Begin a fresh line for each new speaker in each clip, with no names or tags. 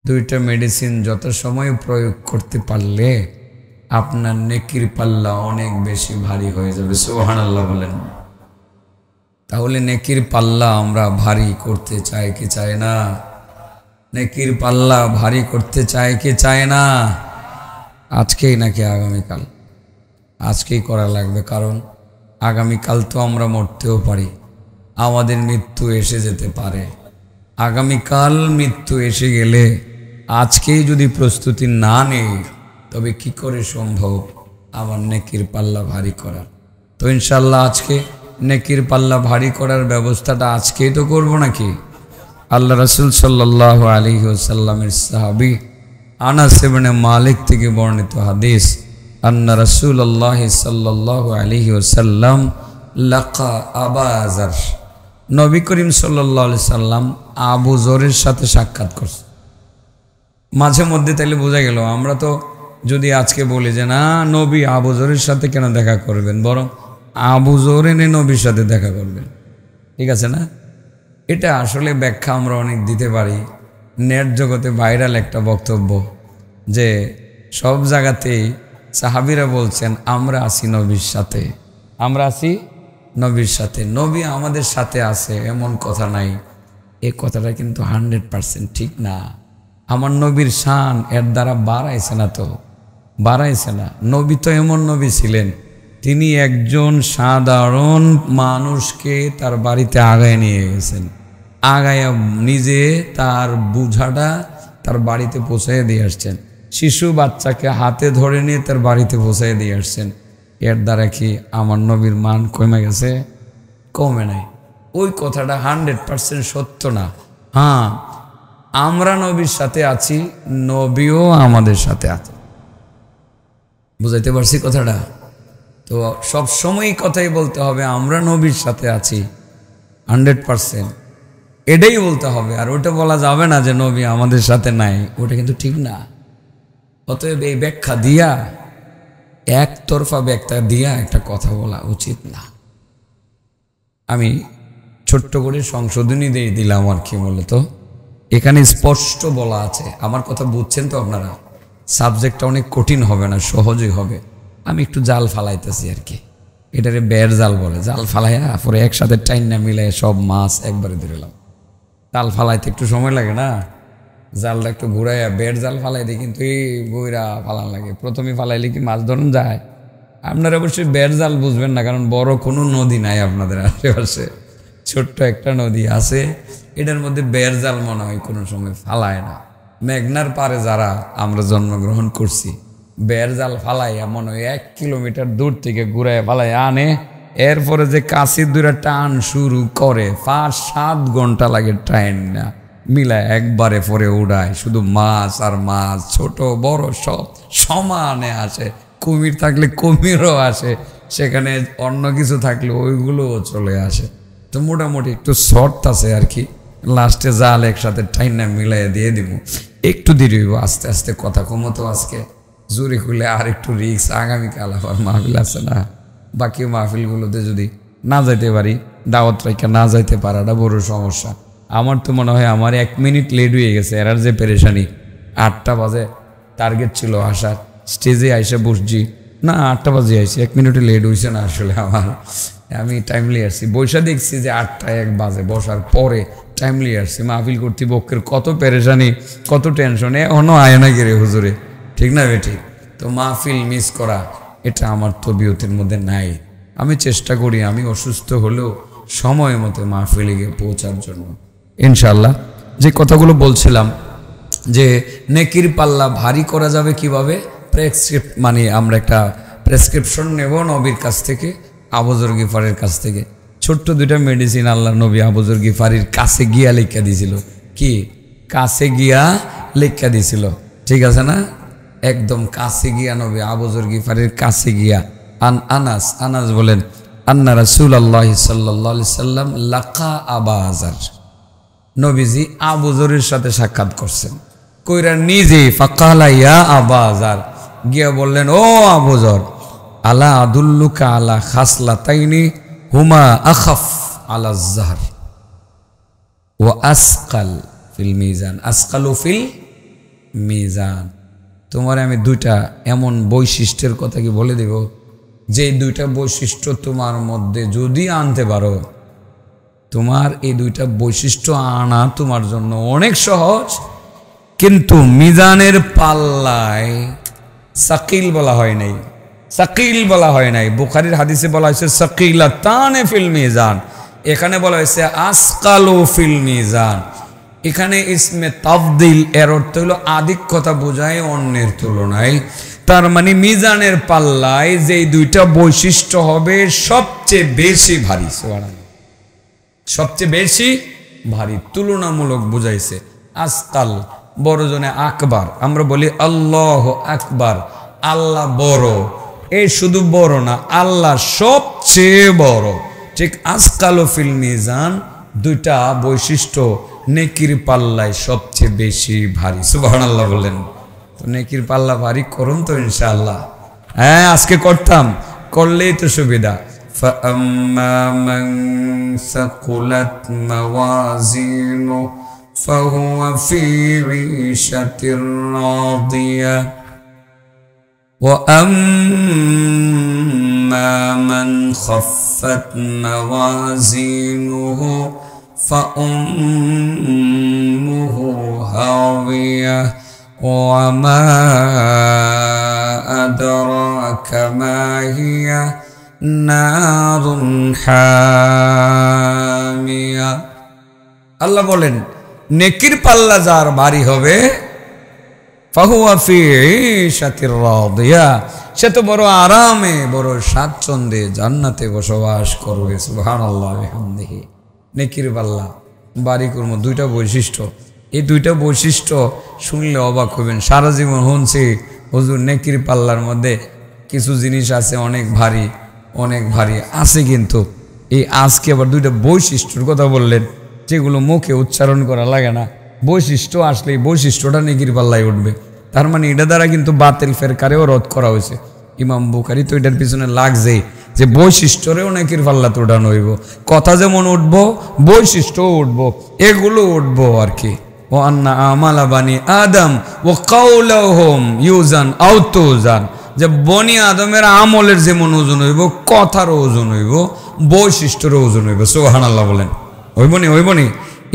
দুইটা মেডিসিন যত সময় প্রয়োগ করতে পারলে আপনার নেকির পাল্লা অনেক বেশি ভারী হয়ে যাবে। সুবহানাল্লাহ বলেন। তাহলে নেকির পাল্লা আমরা ভারী করতে চাই কি চাই না? নেকির পাল্লা ভারী করতে চাই কি চায় না? আজকেই নাকি আগামীকাল? আজকেই করা লাগবে, কারণ আগামীকাল তো আমরা মরতেও পারি, আমাদের মৃত্যু এসে যেতে পারে। আগামীকাল মৃত্যু এসে গেলে আজকেই যদি প্রস্তুতি না নেই তবে কি করে সম্ভব আমার নেকির পাল্লা ভারী করার? তো ইনশাল্লাহ আজকে নেকির পাল্লা ভারী করার ব্যবস্থাটা আজকেই তো করব নাকি? আল্লাহ রাসূল সাল্লাল্লাহু আলাইহি ওয়াসাল্লামের সাহাবী আনাস ইবনে মালিক থেকে বর্ণিত হাদিস, আন্না রাসূলুল্লাহ সাল্লাল্লাহু আলাইহি ওয়াসাল্লাম লাকা আবা যর, নবী করিম সাল্লাল্লাহু আলাইহি সাল্লাম আবু যরের সাথে সাক্ষাৎ করছে। মাঝে মধ্যে তাইলে বোঝা গেল, আমরা তো যদি আজকে বলি যে না নবী আবু যরের সাথে কেন দেখা করবেন, বরং আবু যর এনে নবীর সাথে দেখা করবেন, ঠিক আছে না? এটা আসলে ব্যাখ্যা আমরা অনেক দিতে পারি। নেট জগতে ভাইরাল একটা বক্তব্য যে সব জায়গাতেই সাহাবীরা বলছেন আমরা আছি নবীর সাথে, আমরা আছি নবীর সাথে, নবী আমাদের সাথে আছে, এমন কথা নাই। এই কথাটা কিন্তু 100% ঠিক না। আমার নবীর শান এর দ্বারা বাড়াইছে না, তো বাড়াইছে না। নবী তো এমন নবী ছিলেন, তিনি একজন সাধারণ মানুষকে তার বাড়িতে আগায় নিয়ে গেছেন, আগায় নিজে তার বুঝাটা তার বাড়িতে পৌঁছায় দিয়ে আসছেন, শিশু বাচ্চাকে হাতে ধরে নিয়ে তার বাড়িতে পৌঁছায় দিয়ে আসছেন। এর দ্বারা কি আমার নবীর মান কমে গেছে? কমে নাই। ওই কথাটা 100% সত্য না। হ্যাঁ, আমরা নবীর সাথে আছি, নবীও আমাদের সাথে আছে। বুঝাইতে পারছি কথাটা? তো সব সময় কথাই বলতে হবে আমরা নবীর সাথে আছি 100%, এটাই বলতে হবে। আর ওটা বলা যাবে না যে নবী আমাদের সাথে নাই, ওটা কিন্তু ঠিক না। অতএব এই ব্যাখ্যা দিয়া, একতরফা ব্যাখ্যা দিয়া একটা কথা বলা উচিত না। আমি ছোট্ট করে সংশোধনী দিয়ে দিলাম আর কি। মূলত এখানে স্পষ্ট বলা আছে, আমার কথা বুঝছেন তো আপনারা? সাবজেক্টটা অনেক কঠিন হবে না, সহজই হবে। আমি একটু জাল ফালাইতেছি আর কি, এটারে বের জাল বলে। জাল ফালাইয়া পরে একসাথে টাইন না মিলাই সব মাছ একবারে ধরলাম। জাল ফালাইতে একটু সময় লাগে না, জালটা একটু ঘুরাইয়া বের জাল ফালাই দিই, কিন্তু এই বইরা ফালান লাগে। প্রথমে ফালাইলে কি মাছ ধরুন যায়? আপনারা অবশ্যই বের জাল বুঝবেন না, কারণ বড় কোনো নদী নাই আপনাদের আশেপাশে, ছোট্ট একটা নদী আছে, এটার মধ্যে বের জাল মনে হয় কোনো সময় ফালায় না। মেঘনার পারে যারা আমরা জন্মগ্রহণ করছি, বের জাল ফালাইয়া মনে হয় 1 কিলোমিটার দূর থেকে ঘুরাইয়া ফালাইয়া আনে, এরপরে যে কাশির দূরে টান শুরু করে 5-7 ঘন্টা লাগে টাইম না মিলায় একবারে পরে উড়ায়। শুধু মাছ আর মাছ, ছোট বড় সব সমানে আসে। কুমির থাকলে কুমিরও আসে, সেখানে অন্য কিছু থাকলে ওইগুলোও চলে আসে। তো মোটামুটি একটু শর্ট আছে আর কি। লাস্টে জাল একসাথে টাইনা মিলাই দিয়ে দিব। একটু দেরি হইব, আস্তে আস্তে কথা কমতো আজকে, জোরে খুলে আর একটু রিক্স। আগামীকাল আবার মাহফিল আছে না, বাকি মাহফিলগুলোতে যদি না যাইতে পারি, দাওয়াত রাইখা না যাইতে পারাটা বড় সমস্যা। আমার তো মনে হয় আমার 1 মিনিট লেট হয়ে গেছে, এরার যে পেরেশানি। 8টা বাজে টার্গেট ছিল আসার, স্টেজে আইসে বসছি না 8টা বাজে আইসি, 1 মিনিটে লেট হয়েছে না আসলে আমার। আমি টাইমলি আসছি, বৈশা দেখছি যে 8টা 1 বাজে, বসার পরে টাইমলি আসছি। মাহফিল কর্তৃপক্ষের কত পেরেশানি, কত টেনশন, এখনও আয় না গেরে হুজুরে, ঠিক না বেঠিক? তো মাহফিল মিস করা এটা আমার তবিয়তের মধ্যে নাই। আমি চেষ্টা করি আমি অসুস্থ হলেও সময় মতো মাহফিলে গিয়ে পৌঁছার জন্য ইনশাল্লাহ। যে কথাগুলো বলছিলাম যে নেকির পাল্লা ভারী করা যাবে কিভাবে, মানে আমরা একটা প্রেসক্রিপশন নেব নবীর কাছ থেকে, আবু যর গিফারির কাছ থেকে। ছোট্ট 2টা মেডিসিন আল্লাহ নবী আবু যর গিফারির কাছে গিয়া লেখা দিয়েছিল। কি কাছে গিয়া লেখা দিয়েছিল, ঠিক আছে না? একদম কাছে গিয়া নবী আবু যর গিফারির কাছে গিয়া। আনাস বলেন আন্না রাসূলুল্লাহ সাল্লাল্লাহু আলাইহি সাল্লাম লাকা আবা যর, নবীজি আবু যরের সাথে সাক্ষাৎ করছেন। কইরা নিজে ফাকালা ইয়া আবা যর, গিয়া বললেন ও আবু যর, আলা আদুল্লুকা আলা খাসলাতাইনি হুমা আখাফ আলা যাহর ওয়া আসকাল ফিল মিজান, আসকালু ফিল মিজান। তোমার আমি দুইটা এমন বৈশিষ্ট্যের কথা কি বলে দেব, যে দুইটা বৈশিষ্ট্য তোমার মধ্যে যদি আনতে পারো, তোমার এই দুইটা বৈশিষ্ট্য আনা তোমার জন্য অনেক সহজ। কিন্তু মিজানের পাল্লায় সাকিল বলা হয় নাই, সাকিল বলা হয় নাই। বুখারীর হাদিসে বলা হয়েছে সাকিলাতানে ফিল মিজান, এখানে বলা হয়েছে আসকালু ফিল মিজান। এখানে ইসমে তাফদিল, এর অর্থ হলো আধিক্যতা বোঝায় অন্যের তুলনায়। তার মানে মিজানের পাল্লায় যে দুইটা বৈশিষ্ট্য হবে সবচেয়ে বেশি ভারী, সবচেয়ে বেশি ভারী, তুলনামূলক বুঝাইছে। আসকাল বড় জনে আকবার, আমরা বলি আল্লাহ আকবার, আল্লাহ বড়। এই শুধু বড় না, আল্লাহ সবচেয়ে বড়। ঠিক আসকালু ফিল মিজান, দুইটা বৈশিষ্ট্য নেকির পাল্লায় সবচেয়ে বেশি ভারী। সুবহানাল্লাহ বলেন। তো নেকির পাল্লা ভারী করুন তো ইনশাআল্লাহ। হ্যাঁ, আজকে করতাম, করলেই তো সুবিধা। فَأَمَّا مَنْ ثَقُلَتْ مَوَازِينُهُ فَهُوَ فِي عِيشَةٍ رَاضِيَةٍ وَأَمَّا مَنْ خَفَّتْ مَوَازِينُهُ فَأُمُّهُ هَاوِيَةٌ وَمَا أَدْرَاكَ مَا هِيَ نَارٌ حَامِيَةٌ। আল্লাহ বলেন, নেকির পাল্লা যার ভারী হবে, ফাহুয়া ফি ঈশাতির রাদিয়া, সে তো বড় আরামে, বড় স্বাচ্ছন্দ্যে জান্নাতে বসবাস করবে। সুবহানাল্লাহ বিহামদিহি। নেকির পাল্লা ভারী করবো, দুইটা বৈশিষ্ট্য। এই দুইটা বৈশিষ্ট্য শুনলে অবাক হবেন। সারা জীবন শুনছি হুজুর নেকির পাল্লার মধ্যে কিছু জিনিস আছে অনেক ভারী, অনেক ভারী আছে, কিন্তু এই আজকে আবার দুইটা বৈশিষ্ট্যর কথা বললেন, যেগুলো মুখে উচ্চারণ করা লাগে না। বৈশিষ্ট্য আসলে বৈশিষ্ট্যটা নেকির পাল্লায় উঠবে। তার মানে এটা দ্বারা কিন্তু বাতিল ফেরকারেও রদ করা হয়েছে। ইমাম বুখারী তো এটার পিছনে লাগছেই, যে বৈশিষ্ট্যরেও নেকির পাল্লাতে উঠানো হইব। কথা যেমন উঠবো, বৈশিষ্ট্যও উঠবো, এগুলো উঠবো আর কি। ও আন্না আমালা বানি আদম ও কাউলাহুম ইউজান আও তুজান, যে বনি আদমের আমলের যেমন ওজন হইব, কথারও ওজন হইব, বৈশিষ্ট্যেরও ওজন হইব। সুবহানাল্লাহ বলেন। হইবনি, হইবনি।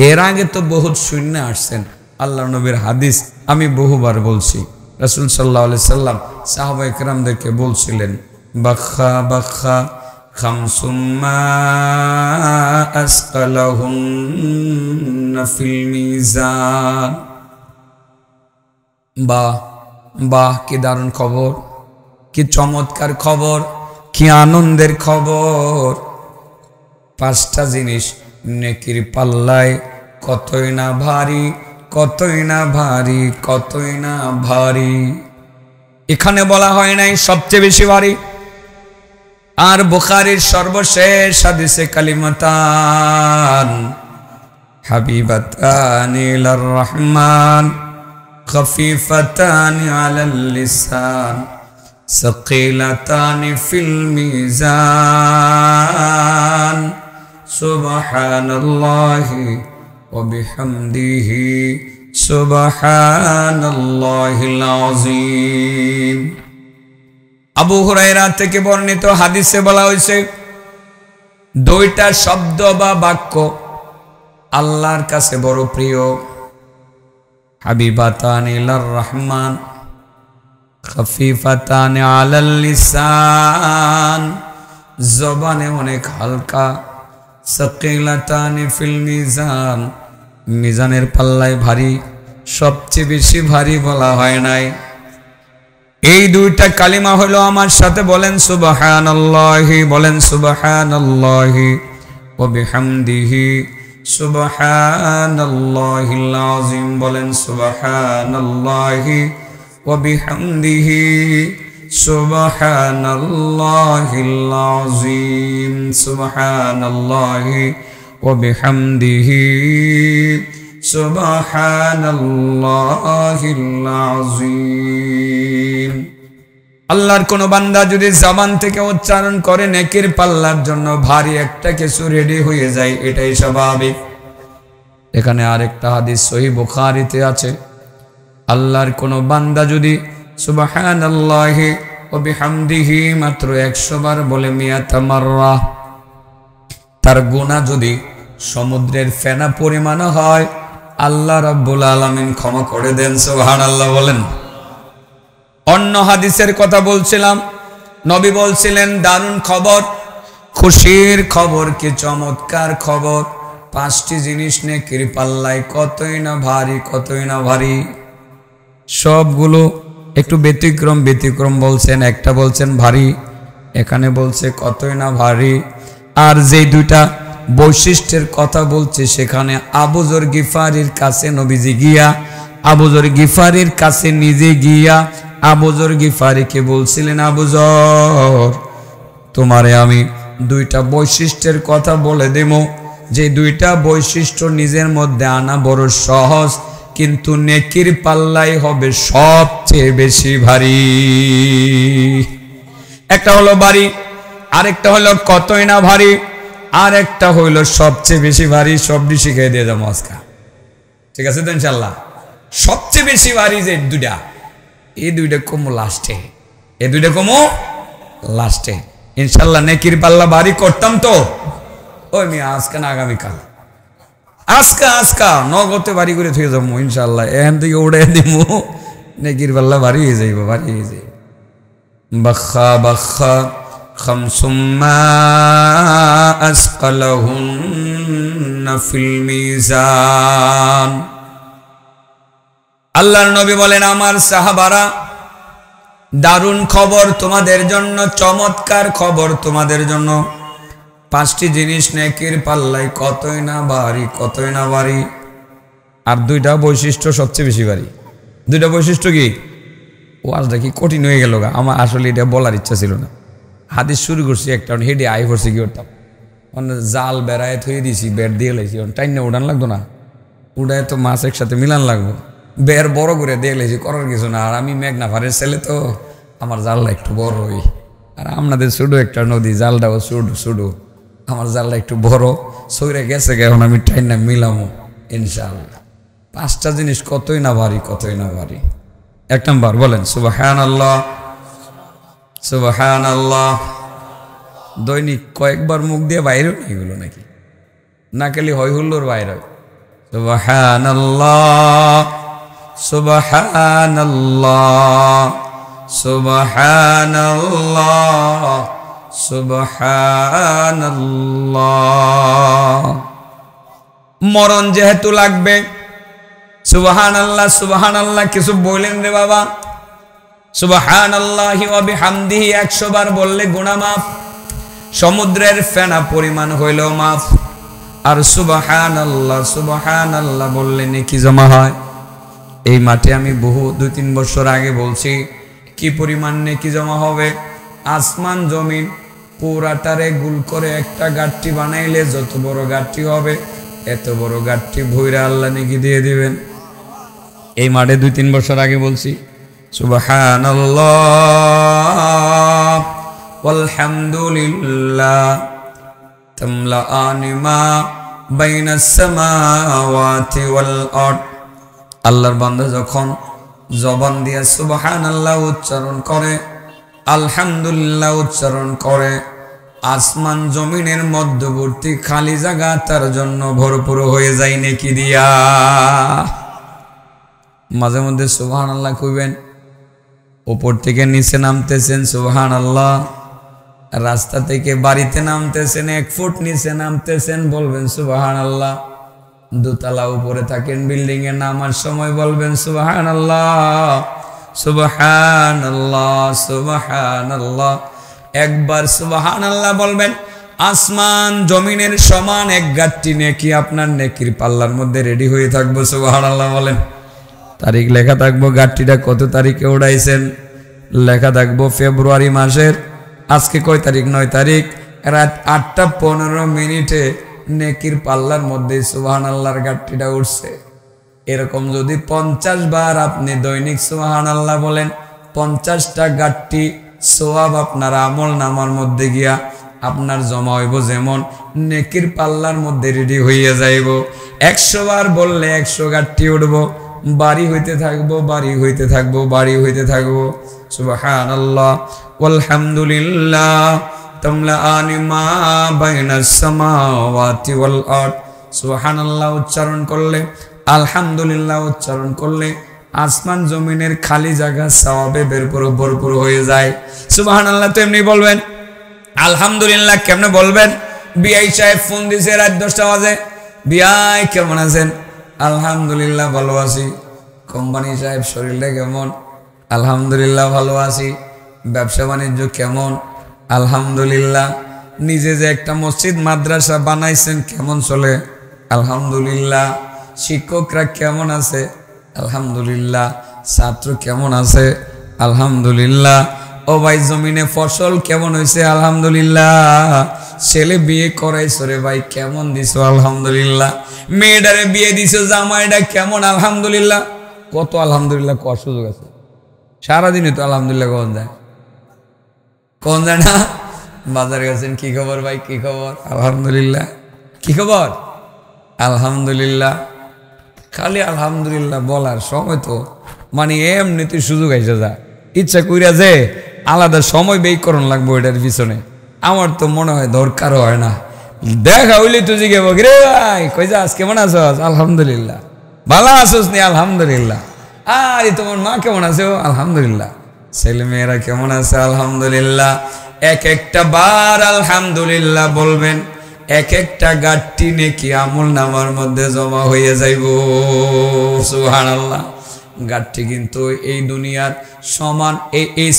এর আগে তো বহুত শূন্য আসছেন, আল্লাহ নবীর হাদিস আমি বহুবার বলছি। রাসূল সাল্লাল্লাহু আলাইহি সাল্লাম সাহাবা ইকরামদেরকে বলছিলেন, বাখা বাখা খামসুম মা আসকালাহুন্না ফিল মিজান। বাহ বাহ, কি দারুণ খবর, কি চমৎকার খবর, কি আনন্দের খবর। পাঁচটা জিনিস নেকির পাল্লায় কতই না ভারী, কতই না ভারী, কতই না ভারী। এখানে বলা হয় নাই সবচেয়ে বেশি ভারী। আর বুখারীর সর্বশেষ হাদিসে কালিমাতান হাবিবাতান ইলার রহমান খফিফাতান আলাল লিসান সাকিলাতান ফিল মিজান সুবহানাল্লাহি ওয়া বিহামদিহি সুবহানাল্লাহিল আযীম। আবু হুরায়রা থেকে বর্ণিত হাদিসে বলা হয়েছে, দুইটা শব্দ বা বাক্য আল্লাহর কাছে বড় প্রিয়। হাবিবাতান ইলার রহমান খফিফাতান আলাল লিসান, জবানে অনেক হালকা। সাকিলাতান ফিল মিজান, মিজানের পাল্লায় ভারী, সবচেয়ে বেশি ভারী বলা হয় নাই। এই দুইটা কালিমা হলো, আমার সাথে বলেন সুবহানাল্লাহি, বলেন সুবহানাল্লাহি ওয়া বিহামদিহি সুবহানাল্লাহিল আযীম, বলেন সুবহানাল্লাহি ওয়া বিহামদিহি সুবহানাল্লাহিল আযীম, সুবহানাল্লাহি ওয়া বিহামদিহি সুবহানাল্লাহিল আযীম। আল্লাহর কোন বান্দা যদি জবান থেকে উচ্চারণ করে, নেকির পাল্লার জন্য ভারী একটা কিছু রেডি হয়ে যায়, এটাই স্বাভাবিক। এখানে আরেকটা হাদিস সহিহ বুখারীতে আছে, আল্লাহর কোনো বান্দা যদি সুবহানাল্লাহি ওয়া বিহামদিহি মাত্র 100 বার বলে মিয়াতা মাররা, তার গুনাহ যদি সমুদ্রের ফেনা পরিমাণ হয় আল্লাহ রাব্বুল আলামিন ক্ষমা করে দেন। সুবহানাল্লাহ বলেন। অন্য হাদিসের কথা বলছিলাম, নবী বলছিলেন দারুণ খবর, খুশির খবর, কি চমৎকার খবর, 5টি জিনিস নেকির পাল্লায় কতই না ভারী, কতই না ভারী। সবগুলো একটু ব্যতিক্রম ব্যতিক্রম বলছেন, একটা বলছেন ভারী, এখানে বলছে কতই না ভারী। আর যে দুইটা বৈশিষ্ট্যের কথা বলছে সেখানে আবু যর গিফারির কাছে নবীজি গিয়া, আবু যর গিফারির কাছে নিজে গিয়া আবু যর গিফারিকে বলছিলেন, আবু যর তোমারে আমি দুইটা বৈশিষ্ট্যের কথা বলে দেব, যে দুইটা বৈশিষ্ট্য নিজের মধ্যে আনা বড় সহজ, কিন্তু নেকির পাল্লাই হবে সবচেয়ে বেশি ভারী। একটা হলো ভারী, আরেকটা হলো কতই না ভারী, আর একটা হইল সবচেয়ে বেশি ভারী। সবটি শিখিয়ে দিয়ে যাবো আজকে, ঠিক আছে তো ইনশাল্লাহ। সবচেয়ে বেশি ভারী যে দুইটা, এই দুইটা কমো লাস্টে, এই দুইটা কমো লাস্টে ইনশাল্লাহ। নেকির পাল্লা ভারী করতাম তো ওই মিয়া আজকে না আগামীকাল, আজকা নগদে বাড়ি করে থুয়ে যাবো ইনশাল্লাহ। এখান থেকে উড়ে দিব, নেকির পাল্লা ভারী হয়ে যাইব, ভারী হয়ে যাইব। বাখা বাখা খামসুম্মা আসকালাহুন্না ফিল মিজান। আল্লাহর নবী বলেন, আমার সাহাবারা দারুণ খবর তোমাদের জন্য, চমৎকার খবর তোমাদের জন্য, 5টি জিনিস নেকির পাল্লায় কতই না ভারী, কতই না ভারী। আর দুইটা বৈশিষ্ট্য সবচেয়ে বেশি ভারী। দুইটা বৈশিষ্ট্য কি? ওয়াজটা কি কঠিন হয়ে গেল গা, আমার আসলে এটা বলার ইচ্ছা ছিল না। হাদিস শুরু করছি একটা, হেডে আই পড়ছি কি করতাম, জাল বেড়ায় থুয়ে দিয়েছি, বেড় দিয়ে লাইছি, টাইম না উড়ান লাগতো না, উড়ায় তো মাছ একসাথে মিলান লাগবো, বেড় বড় করে দিয়ে লাইছি, করার কিছু না। আর আমি মেঘনা ফারের ছেলে তো, আমার জালটা একটু বড় হই, আর আপনাদের ছোটো একটা নদী, জালটাও ছোটো, আমার জালটা একটু বড় সইরে গেছে, এখন আমি টাইম না মিলামো ইনশাআল্লাহ। 5টা জিনিস কতই না ভারী, কতই না ভারী। 1 নম্বর বলেন সুবহানাল্লাহ, সুবহানাল্লাহ। দৈনিক কয়েকবার মুখ দিয়ে বাইরেও এগুলো নাকি না, খালি হয় হুল্লোর বাইরে। সুবহানাল্লাহ, সুবহানাল্লাহ, সুবহানাল্লাহ, সুবহানাল্লাহ। মরণ যেহেতু লাগবে, সুবহানাল্লাহ সুবহানাল্লাহ কিছু বললেন রে বাবা। সুবহানাল্লাহি ওয়া বিহামদিহি 100 বার বললে গুনাহ মাফ, সমুদ্রের ফেনা পরিমাণ হইলেও মাফ। আর সুবহানাল্লাহ সুবহানাল্লাহ বললে নেকি জমা হয়। এই মাঠে আমি বহু 2-3 বছর আগে বলছি কি পরিমাণ নেকি জমা হবে। আসমান জমিন পুরাটারে গুল করে একটা গাট্টি বানাইলে যত বড় গাট্টি হবে, এত বড় গাট্টি ভইরা আল্লাহ নেকি দিয়ে দিবেন। এই মাঠে 2-3 বছর আগে বলছি সুবহানাল্লাহ ওয়ালহামদুলিল্লাহ তামলাআনি মা বাইনাস সামাওয়াতি ওয়াল আরদ। আল্লাহর বান্দা যখন জবান দিয়ে সুবহানাল্লাহ উচ্চারণ করে, আলহামদুলিল্লাহ উচ্চারণ করে, আসমান জমিনের মধ্যবর্তী খালি জায়গা তার জন্য ভরপুর হয়ে যায় নেকি দিয়া। মাঝে মধ্যে সুবহানাল্লাহ কইবেন, উপর থেকে নিচে নামতেছেন সুবহানাল্লাহ, রাস্তা থেকে বাড়িতে নামতেছেন, 1 ফুট নিচে নামতেছেন, বলবেন সুবহানাল্লাহ। দোতলা উপরে থাকেন, বিল্ডিং এ নামার সময় বলবেন সুবহানাল্লাহ, সুবহানাল্লাহ, সুবহানাল্লাহ। একবার সুবহানাল্লাহ বলবেন, আসমান জমিনের সমান 1 গাট্টি নেকি আপনার নেকির পাল্লার মধ্যে রেডি হয়ে থাকবো। সুবহানাল্লাহ বলেন। তারিখ লেখা থাকবো, গাট্টিটা কত তারিখে উড়াইছেন লেখা থাকবো, ফেব্রুয়ারি মাসের আজকে কয় তারিখ, 9 তারিখ, রাত 8টা 15 মিনিটে নেকির পাল্লার মধ্যে সুবহানাল্লাহর গাট্টিটা উঠছে। এরকম যদি 50 বার আপনি দৈনিক সুবহানাল্লাহ বলেন, 50টা গাট্টি সওয়াব আপনার আমল নামার মধ্যে গিয়া আপনার জমা হইব, যেমন নেকির পাল্লার মধ্যে রেডি হইয়া যাইব। 100 বার বললে 100 গাট্টি উঠব, বাড়ি হইতে থাকবো, বাড়ি হইতে থাকবো, বাড়ি হইতে থাকবো। সুবহানাল্লাহ ওয়ালহামদুলিল্লাহ তামলাআনি মা বাইনাস সামাওয়াতি ওয়াল আরদ। সুবহানাল্লাহ উচ্চারণ করলে, আলহামদুলিল্লাহ উচ্চারণ করলে আসমান জমিনের খালি জায়গা সওয়াবে ভরপুর হয়ে যায়। সুবহানাল্লাহ তো এমনি বলবেন। আলহামদুলিল্লাহ কেমনে বলবেন? বিআই সাহেব ফোন দিছে রাত 10টা বাজে, বিআই কেমন আছেন? আলহামদুলিল্লাহ ভালো আছি। কোম্পানি সাহেব শরীরটা কেমন? আলহামদুলিল্লাহ ভালো আছি। ব্যবসা বাণিজ্য কেমন? আলহামদুলিল্লাহ। নিজে যে একটা মসজিদ মাদ্রাসা বানাইছেন কেমন চলে? আলহামদুলিল্লাহ। শিক্ষকরা কেমন আছে? আলহামদুলিল্লাহ। ছাত্র কেমন আছে? আলহামদুলিল্লাহ। ও ভাই জমিনে ফসল কেমন হয়েছে? আলহামদুলিল্লাহ। ছেলে বিয়ে করাইছো রে ভাই, কেমন দিছো? আলহামদুলিল্লাহ। মেয়েটারে বিয়ে দিছো, জামাইটা কেমন? আলহামদুলিল্লাহ। কত আলহামদুলিল্লাহ কর সুযোগ আছে? সারাদিনে তো আলহামদুলিল্লাহ কখন যায়? কখন যায় না? বাজারে গেছেন, কি খবর ভাই? কি খবর? আলহামদুলিল্লাহ। কি খবর? আলহামদুলিল্লাহ। খালি আলহামদুলিল্লাহ বলার সময় তো মানে এমনিতে সুযোগ আইসে যা, ইচ্ছা কইরা যে আলাদা সময় ব্যয় করণ লাগবো এটার পিছনে, আমার তো মনে হয় দরকার হয় না। দেখা হইলে তুই জিগে রে ভাই কই যাস, কেমন আছস? আলহামদুলিল্লাহ। ভালো আছস নি? আলহামদুলিল্লাহ। আরে তোমার মা কেমন আছে? আলহামদুলিল্লাহ। ছেলে মেয়েরা কেমন আছে? আলহামদুলিল্লাহ। এক একটা বার আলহামদুলিল্লাহ বলবেন, এক একটা গাঁটটি নেকি আমল নামার মধ্যে জমা হয়ে যাইব। সুবহানাল্লাহ। গাঁটটি কিন্তু এই দুনিয়ার সমান, এই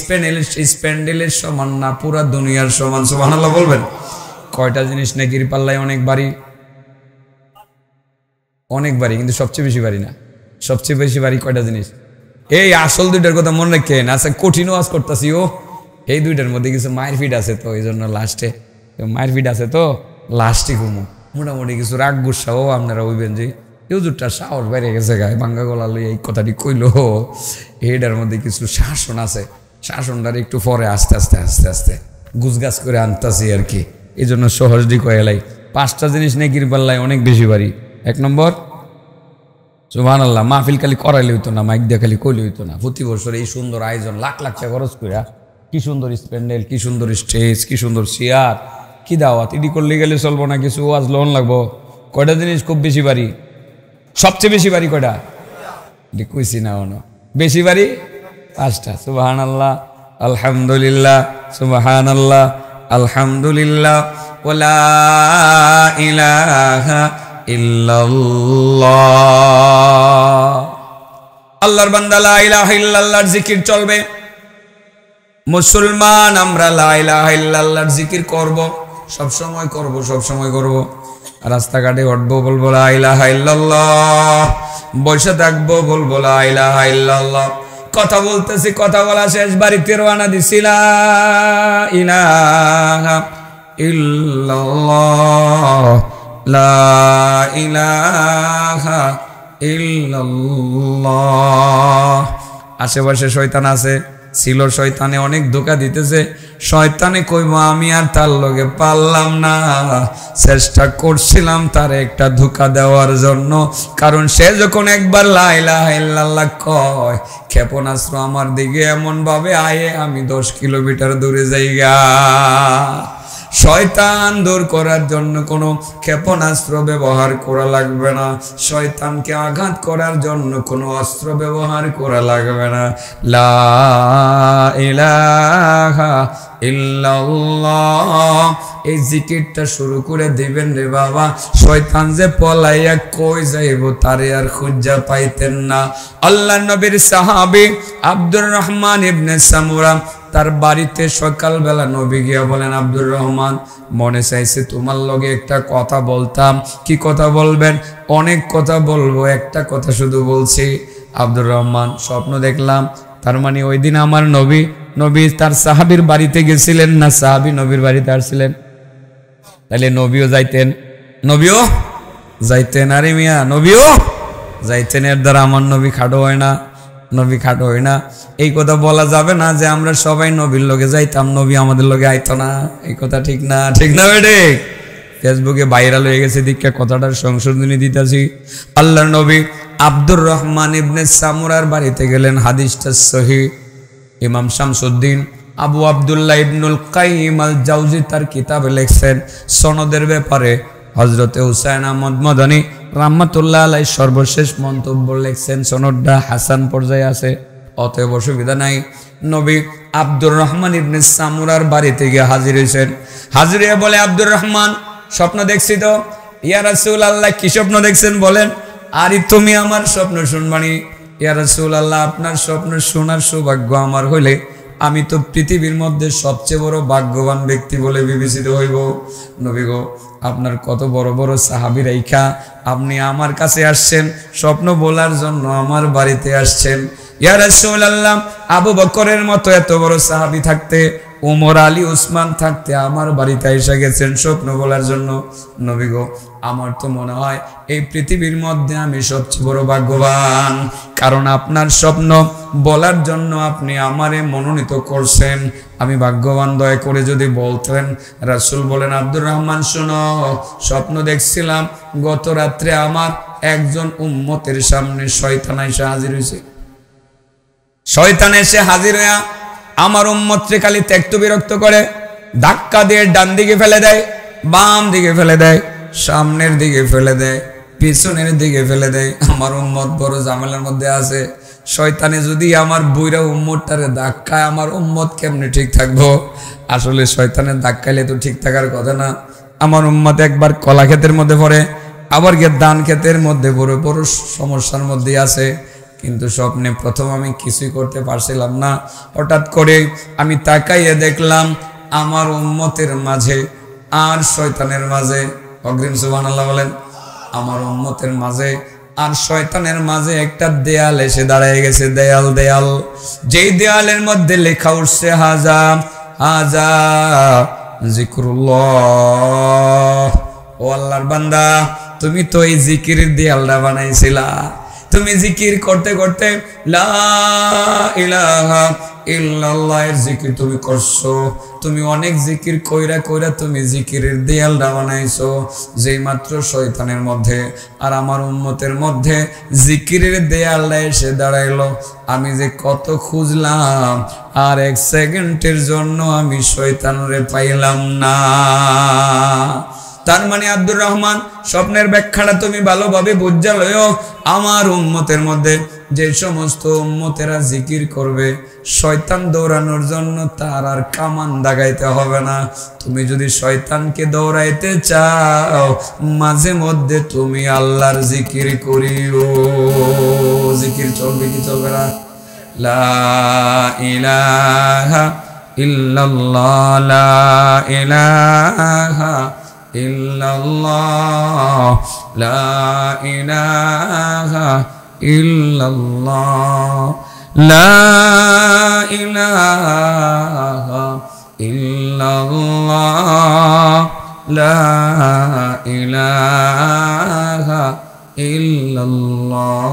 স্প্যান্ডেলের সমান না, পুরা দুনিয়ার সমান। সুবহানাল্লাহ বলবেন। কয়টা জিনিস নেকির পাল্লায় অনেক বাড়ি, অনেক বাড়ি, কিন্তু সবচেয়ে বেশি বাড়ি না। সবচেয়ে বেশি বাড়ি কয়টা জিনিস? এই আসল দুইটার কথা মনে রাখেন। আচ্ছা কঠিন ওয়াজ করতেছি ও, এই দুইটার মধ্যে কিছু মায়ের ফিট আছে, তো এই জন্য লাস্টে মায়ের ফিট আছে, তো লাস্টে ঘুমো মোটামুটি কিছু রাগ গুসাও আপনারা হইবেন যে ইউজুরটা সাহস বেড়ে গেছে গায়ে, বাঙ্গা গলা লই এই কথাটি কইল। এটার মধ্যে কিছু শাসন আছে, শাসনটার একটু পরে আস্তে আস্তে আস্তে আস্তে গুছগাছ করে আনতাছি আর কি। এই জন্য সহজটি কয়েলাই 5টা জিনিস নেকির পাল্লায় অনেক বেশি বাড়ি। 1 নম্বর সুবহানাল্লাহ, মাহফিল খালি করাইলে হইতো না, মাইক দিয়ে খালি কইলে হইতো না। প্রতি বছর এই সুন্দর আয়োজন, লাখ লাখ টাকা খরচ করে, কি সুন্দর স্প্যান্ডেল, কি সুন্দর স্টেজ, কি সুন্দর চেয়ার, কি দাওয়াত, এটি করলে গেলে চলবো না, কিছু ওয়াজ লোন লাগবো। কয়টা জিনিস খুব বেশি বাড়ি? সবচেয়ে বেশি বাড়ি কয়টা? এটি কইছি না অন, বেশি বাড়ি 5টা। সুবহানাল্লাহ, আলহামদুলিল্লাহ, সুবহানাল্লাহ, আলহামদুলিল্লাহ, ওয়ালা ইলাহা ইল্লাল্লাহ। আল্লাহর বান্দা লা ইলাহা ইল্লাল্লাহর জিকির চলবে। মুসলমান আমরা লা ইলাহা ইল্লাল্লাহর জিকির করব, সব সময় করব, সব সময় করব। রাস্তাঘাটে উঠবো বলবো লা ইলাহা ইল্লাল্লাহ, বসে থাকবো বলবো লা ইলাহা ইল্লাল্লাহ, কথা বলতেছি, কথা বলা শেষ, বাড়িতে রওনা দিছি লা ইলাহা ইল্লাল্লাহ, লা ইলাহা ইল্লাল্লাহ। আশেপাশে শয়তান আছে, ছিল, শয়তানে অনেক ধোঁকা দিতেছে। শয়তানে কইব আমি আর তার লগে পারলাম না, চেষ্টা করছিলাম তার একটা ধোঁকা দেওয়ার জন্য, কারণ সে যখন একবার লা ইলাহা ইল্লাল্লাহ কয়, ক্ষেপণাস্ত্র আমার দিকে এমন ভাবে আয়ে আমি 10 কিলোমিটার দূরে যাইগা। শয়তান দূর করার জন্য কোনো ক্ষেপণাস্ত্র ব্যবহার করা লাগবে না, শয়তানকে আঘাত করার জন্য কোনো অস্ত্র ব্যবহার করা লাগবে না। লা ইলাহা ইল্লাল্লাহ, এই জিকিরটা শুরু করে দিবেন রে বাবা, শয়তান যে পলাইয়া কই যাইব তারে আর খুঁজা পাইতেন না। আল্লাহ নবীর সাহাবী আব্দুর রহমান ইবনে সামুরা, তার বাড়িতে সকালবেলা নবী গিয়া বলেন, আব্দুর রহমান মনে চাইছে তোমার লগে একটা কথা বলতাম। কি কথা বলবেন? অনেক কথা বলবো, একটা কথা শুধু বলছি। আব্দুর রহমান, স্বপ্ন দেখলাম। তার মানে ওই দিন আমার নবী তার সাহাবীর বাড়িতে গেছিলেন না সাহাবী নবীর বাড়িতে আসছিলেন? তাহলে নবীও যাইতেন, আরে মিয়া নবীও যাইতেন। এর দ্বারা আমার নবী খাটো হয় না, নবী খাটো হয় না। এই কথা বলা যাবে না যে আমরা সবাই নবীর লগে যাইতাম, নবী আমাদের লগে আইতো না। এই কথা ঠিক না, ঠিক না বেটে? ফেসবুকে ভাইরাল হয়ে গেছে, দীক্ষা কথাটার সংশোধনী দিতেছি। আল্লাহর নবী আব্দুর রহমান ইবনে সামুরার বাড়িতে গেলেন, হাদিসটা সহিহ। ইমাম শামসুদ্দিন আবু আব্দুল্লাহ ইবনুল কাইয়িম আল জাওজি তার কিতাবে লিখছেন, সনদের ব্যাপারে হযরতে হুসাইন আহমদ মাদানী রাহমাতুল্লাহ আলাইহি সর্বশেষ মন্তব্য লিখছেন, সনদটা হাসান পর্যায়ে আছে, অতএব অসুবিধা নাই। নবী আব্দুর রহমান ইবনে সামুরার বাড়িতে গিয়ে হাজির হয়েছেন। হাজির হয়ে বলে, আব্দুর রহমান, স্বপ্ন দেখছি তো। ইয়া রাসূলুল্লাহ, কি স্বপ্ন দেখছেন বলেন? আরে তুমি আমার স্বপ্ন শুনবানি। ইয়া রাসূলুল্লাহ, আপনার স্বপ্ন শোনার সৌভাগ্য আমার হইলে আমি তো পৃথিবীর মধ্যে সবচেয়ে বড় ভাগ্যবান ব্যক্তি বলে বিবেচিত হইব। নবী গো, আপনার কত বড় বড় সাহাবী রাইখা আপনি আমার কাছে আসছেন, স্বপ্ন বলার জন্য আমার বাড়িতে আসছেন। ইয়া রাসূলুল্লাহ, আবু বকরের মতো এত বড় সাহাবী থাকতে, ওমর, আলী, উসমান থাকতে আমার বাড়িতে এসে গেছেন স্বপ্ন বলার জন্য। নবী গো, আমার তো মনে হয় এই পৃথিবীর মধ্যে আমি সবচেয়ে বড় ভাগ্যবান, কারণ আপনার স্বপ্ন বলার জন্য আপনি আমারে মনোনীত করছেন। আমি ভাগ্যবান, দয়া করে যদি বলতেন। রাসূল বলেন, আব্দুর রহমান শোনো, স্বপ্ন দেখছিলাম গত রাত্রে আমার একজন উম্মতের সামনে শয়তান এসে হাজির হয়েছে। শয়তান এসে হাজির হইয়া আমার উম্মতরে খালি ত্যক্ত বিরক্ত করে, ধাক্কা দিয়ে ডান দিকে ফেলে দেয়, বাম দিকে ফেলে দেয়, সামনের দিকে ফেলে দেয়, পিছনের দিকে ফেলে দেয়। আমার উম্মত বড় ঝামেলার মধ্যে আছে। শয়তানে যদি আমার বুইরা উম্মতটারে ধাক্কায়, আমার উম্মত কেমনে ঠিক থাকবো? আসলে শয়তানের ধাক্কাইলে তো ঠিক থাকার কথা না। আমার উম্মত একবার কলা ক্ষেতের মধ্যে পড়ে, আবার গিয়ে ধান ক্ষেতের মধ্যে বড় বড় সমস্যার মধ্যে আছে। কিন্তু স্বপ্নে প্রথম আমি কিছুই করতে পারছিলাম না। হঠাৎ করে আমি তাকাইয়ে দেখলাম আমার উম্মতের মাঝে আর শয়তানের মাঝে, অগ্রিম সুবহানাল্লাহ বলেন, আমার উম্মতের মাঝে আর শয়তানের মাঝে একটা দেয়াল এসে দাঁড়ায় গেছে। দেয়াল, যেই দেয়ালের মধ্যে লেখা উঠছে হাজা হাজা জিকরুল্লাহ। ও আল্লাহর বান্দা, তুমি তো এই জিকিরের দেয়ালটা বানাইছিলা। তুমি জিকির করতে করতে লা ইলাহা ইল্লাল্লাহ এর জিকির তুমি করছো। তুমি অনেক জিকির কইরা কইরা তুমি জিকিরের দেয়ালটা বানাইছো। যেই মাত্র শয়তানের মধ্যে আর আমার উম্মতের মধ্যে জিকিরের দেয়ালটা এসে দাঁড়াইলো, আমি যে কত খুঁজলাম, আর এক সেকেন্ডের জন্য আমি শয়তানরে পাইলাম না। তার মানে আব্দুর রহমান, স্বপ্নের ব্যাখ্যাটা তুমি ভালোভাবে বুঝা লইও। আমার উম্মতের মধ্যে যে সমস্ত উম্মতেরা জিকির করবে, শয়তান দৌড়ানোর জন্য তার আর কামান দাগাইতে হবে না। তুমি যদি শয়তানকে দৌড়াইতে চাও, মাঝে মধ্যে তুমি আল্লাহর জিকির করিও। জিকির চলবে কি চলবে না? লা ইলাহা ইল্লাল্লাহ, লা ইলাহা ইল্লাল্লাহ, লা ইলাহা ইল্লাল্লাহ, লা ইলাহা ইল্লাল্লাহ, লা ইলাহা ইল্লাল্লাহ।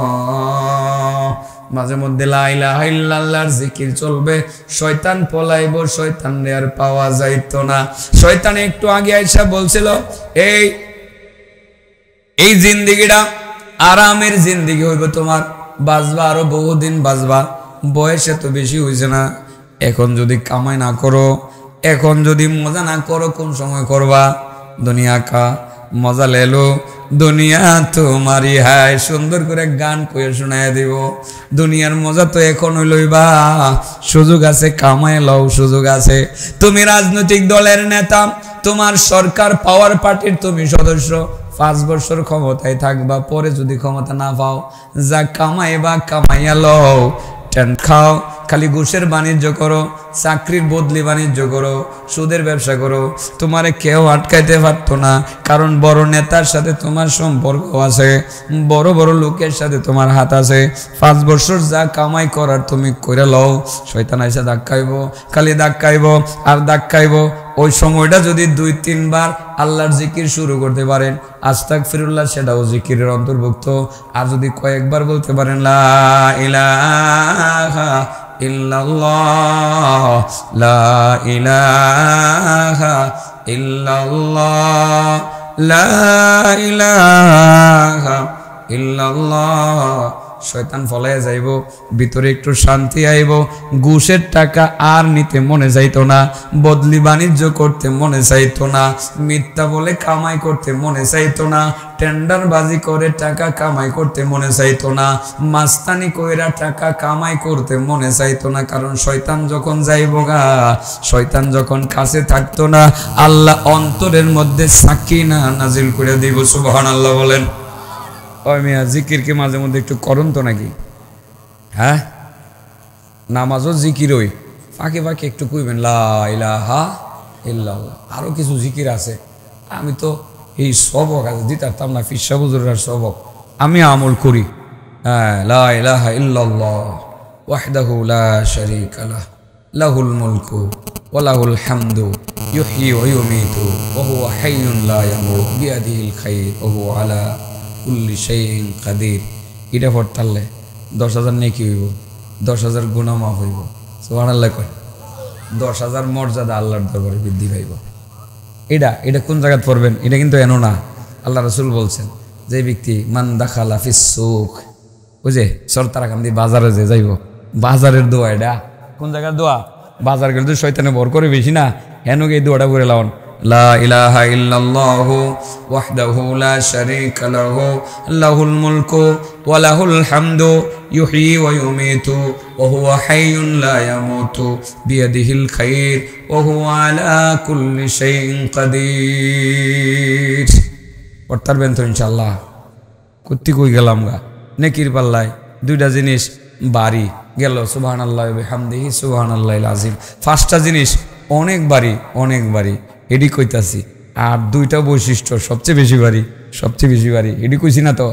মাঝে মধ্যে লা ইলাহা ইল্লাল্লাহর জিকির চলবে, শয়তান পলাইব, শয়তান আর পাওয়া যাইতো না। শয়তান একটু আগে আইসা বলছিল, এই জিন্দেগিটা আরামের জিন্দেগি হইব তোমার, বাঁচবা আরো বহুদিন বাঁচবা, বয়স এত বেশি হয়েছে না, এখন যদি কামাই না করো, এখন যদি মজা না করো, কোন সময় করবা? দুনিয়া কা মজা লেলো, দুনিয়া তোমারি হায়। সুন্দর করে গান কয়ে শোনায় দিব। দুনিয়ার মজা তো এখন লইবা, সুযোগ আছে, কামাই লও, সুযোগ আছে। তুমি রাজনৈতিক দলের নেতা, তোমার সরকার পাওয়ার পার্টির তুমি সদস্য, 5 বছর ক্ষমতায় থাকবা, পরে যদি ক্ষমতা না পাও, যা কামাইবা কামাইয়া লও, টেন্ট খাও, খালি ঘুষের বাণিজ্য করো, চাকরির বদলি বাণিজ্য করো, সুদের ব্যবসা করো, তোমারে কেউ আটকাইতে পারতো না। কারণ বড় নেতার সাথে তোমার সম্পর্ক আছে, বড় বড় লোকের সাথে তোমার হাত আছে। 5 বছর যা কামাই করার তুমি করে লও, শয়তান আইসা ধাক্কাইব, খালি ধাক্কাইব আর ধাক্কাইব। ওই সময়টা যদি 2-3 বার আল্লাহর জিকির শুরু করতে পারেন, আস্তাগফিরুল্লাহ, সেটাও জিকিরের অন্তর্ভুক্ত। আর যদি কয়েকবার বলতে পারেন লা ইলাহা ইল্লাল্লাহ, লা ইলাহা ইল্লাল্লাহ, লা ইলাহা ইল্লাল্লাহ। শয়তান ফলাইয়া যাইব, ভিতরে একটু শান্তি আইব, ঘুষের টাকা আর নিতে মনে যাইতো না, বদলি বাণিজ্য করতে মনে চাইতো না, মিথ্যা বলে কামাই করতে মনে চাইতো না, টেন্ডার বাজি করে টাকা কামাই করতে মনে চাইতো না, মাস্তানি কইরা টাকা কামাই করতে মনে চাইতো না। কারণ শয়তান যখন যাইব গা, শয়তান যখন কাছে থাকতো না, আল্লাহ অন্তরের মধ্যে সাকিনা নাজিল করে দিব। সুবহানাল্লাহ বলেন। ওই মিয়া জিকির কি মাঝে মধ্যে একটু করুন তো নাকি? হ্যাঁ, নামাজও জিকির ওই ফাঁকে ফাঁকে একটু কইবেন লা ইলাহা ইল্লাল্লাহ। আরো কিছু জিকির আছে, আমি তো এই সবক আছে দিতাম না, ফিরসা হুজুরের সবক আমি আমল করি। হ্যাঁ, লা ইলাহা ইল্লাল্লাহ ওয়াহদাহু লা শারীকা লাহ, লাহুল মুলকু ওয়া লাহুল হামদু ইউহয়ি ওয়া ইউমীতু ওয়া হুয়া হাইয়ুন লা ইয়ামুত বিয়াদিহিল খায়র ওয়া হুয়া আলা কুল্লি শাইইন কাদির। এটা পড়তালে 10,000 নেকি হইব, 10,000 গুনাহ মাফ হইব। সুবহানাল্লাহ কয় 10,000 মর্যাদা আল্লাহর দরবারে বৃদ্ধি পাইব। এটা কোন জায়গায় পড়বেন? এটা কিন্তু এনো না, আল্লাহ রাসূল বলছেন যে ব্যক্তি মান দাখালা ফিস সুক, ওই যে সরতারাকান্দি বাজারে যে যাইব, বাজারের দোয়া। এটা কোন জায়গার দোয়া? বাজার গেলে তো শয়তানে ভর করে বেশি না, হেনকে এই দোয়াটা করে লাউন লা ইলাহা ইল্লাল্লাহু ওয়াহদাহু লা শারীকা লাহু লাহুল মুলকু ওয়া লাহুল হামদু ইউহয়ি ওয়া ইউমীতু ওয়া হুয়া হাইয়ুন লা ইয়ামুতু বিয়াদিহিল খায়র ওয়া হুয়া আলা কুল্লি শাইইন কাদির। পড়তারবেন তো ইনশাআল্লাহ। কুত্তি কই গেলাম গা, নেকির পাল্লায় দুইটা জিনিস বাড়ি গেল, সুবহানাল্লাহ ওয়া বিহামদিহি সুবহানাল্লাহিল আযীম। পাঁচটা জিনিস অনেক বাড়ি, অনেক বাড়ি, এডি কইতাছি। আর দুইটা বৈশিষ্ট্য সবচেয়ে বেশি বাড়ি, সবচেয়ে বেশি বাড়ি, এডি কইছি না তো,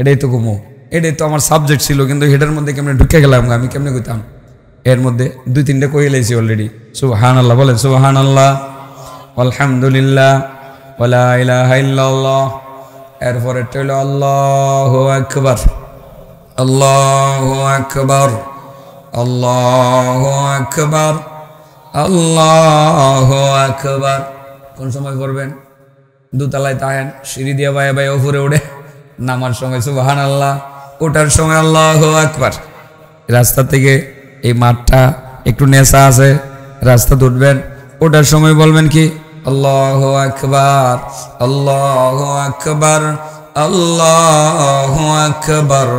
এটাই তো কমো, এটাই তো আমার সাবজেক্ট ছিল, কিন্তু এটার মধ্যে কেমনে ঢুকে গেলাম, আমি কেমনে কইতাম? এর মধ্যে দুই তিনটা কই লাইছি অলরেডি। সুবহানাল্লাহ বলেন, সুবহানাল্লাহ আলহামদুলিল্লাহ ওয়া লা ইলাহা ইল্লাল্লাহ। এরপরে হইল আল্লাহু আকবার, আল্লাহু আকবার, আল্লাহু আকবার, আল্লাহু আকবার। কোন সময় করবেন? দুতলায় তাহেন, সিঁড়ি দিয়ে বায়ে বায়ে উপরে উঠে, নামার সময় সুবহানাল্লাহ, ওঠার সময় আল্লাহু আকবার। রাস্তা থেকে এই মাঠটা একটু নেশা আছে, রাস্তা উঠবেন, ওঠার সময় বলবেন কি আল্লাহু আকবার, আল্লাহু আকবার, আল্লাহু আকবার,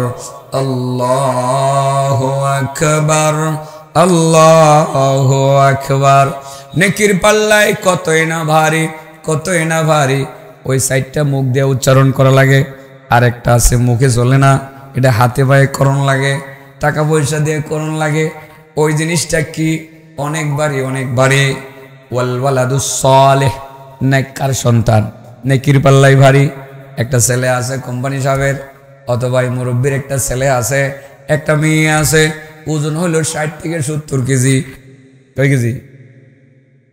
আল্লাহু আকবার, আল্লাহু আকবার। নেকির পাল্লায় কতই না ভারী, কতই না ভারী। ওই সাইডটা মুখ দিয়ে উচ্চারণ করা লাগে, আর একটা আছে মুখে চলে না, এটা হাতে পায়ে করণ লাগে, টাকা পয়সা দিয়ে করণ লাগে। ওই জিনিসটা কি? অনেক ভারী, অনেক ভারী। ওয়াল ওয়ালাদুস সালেহ, নেককার সন্তান। নেকির পাল্লাই ভারী। একটা ছেলে আছে কোম্পানি সাহেবের, অথবা মুরব্বীর একটা ছেলে আছে, একটা মেয়ে আছে, ওজন হইল 60 থেকে 70 কেজি। কয় কেজি?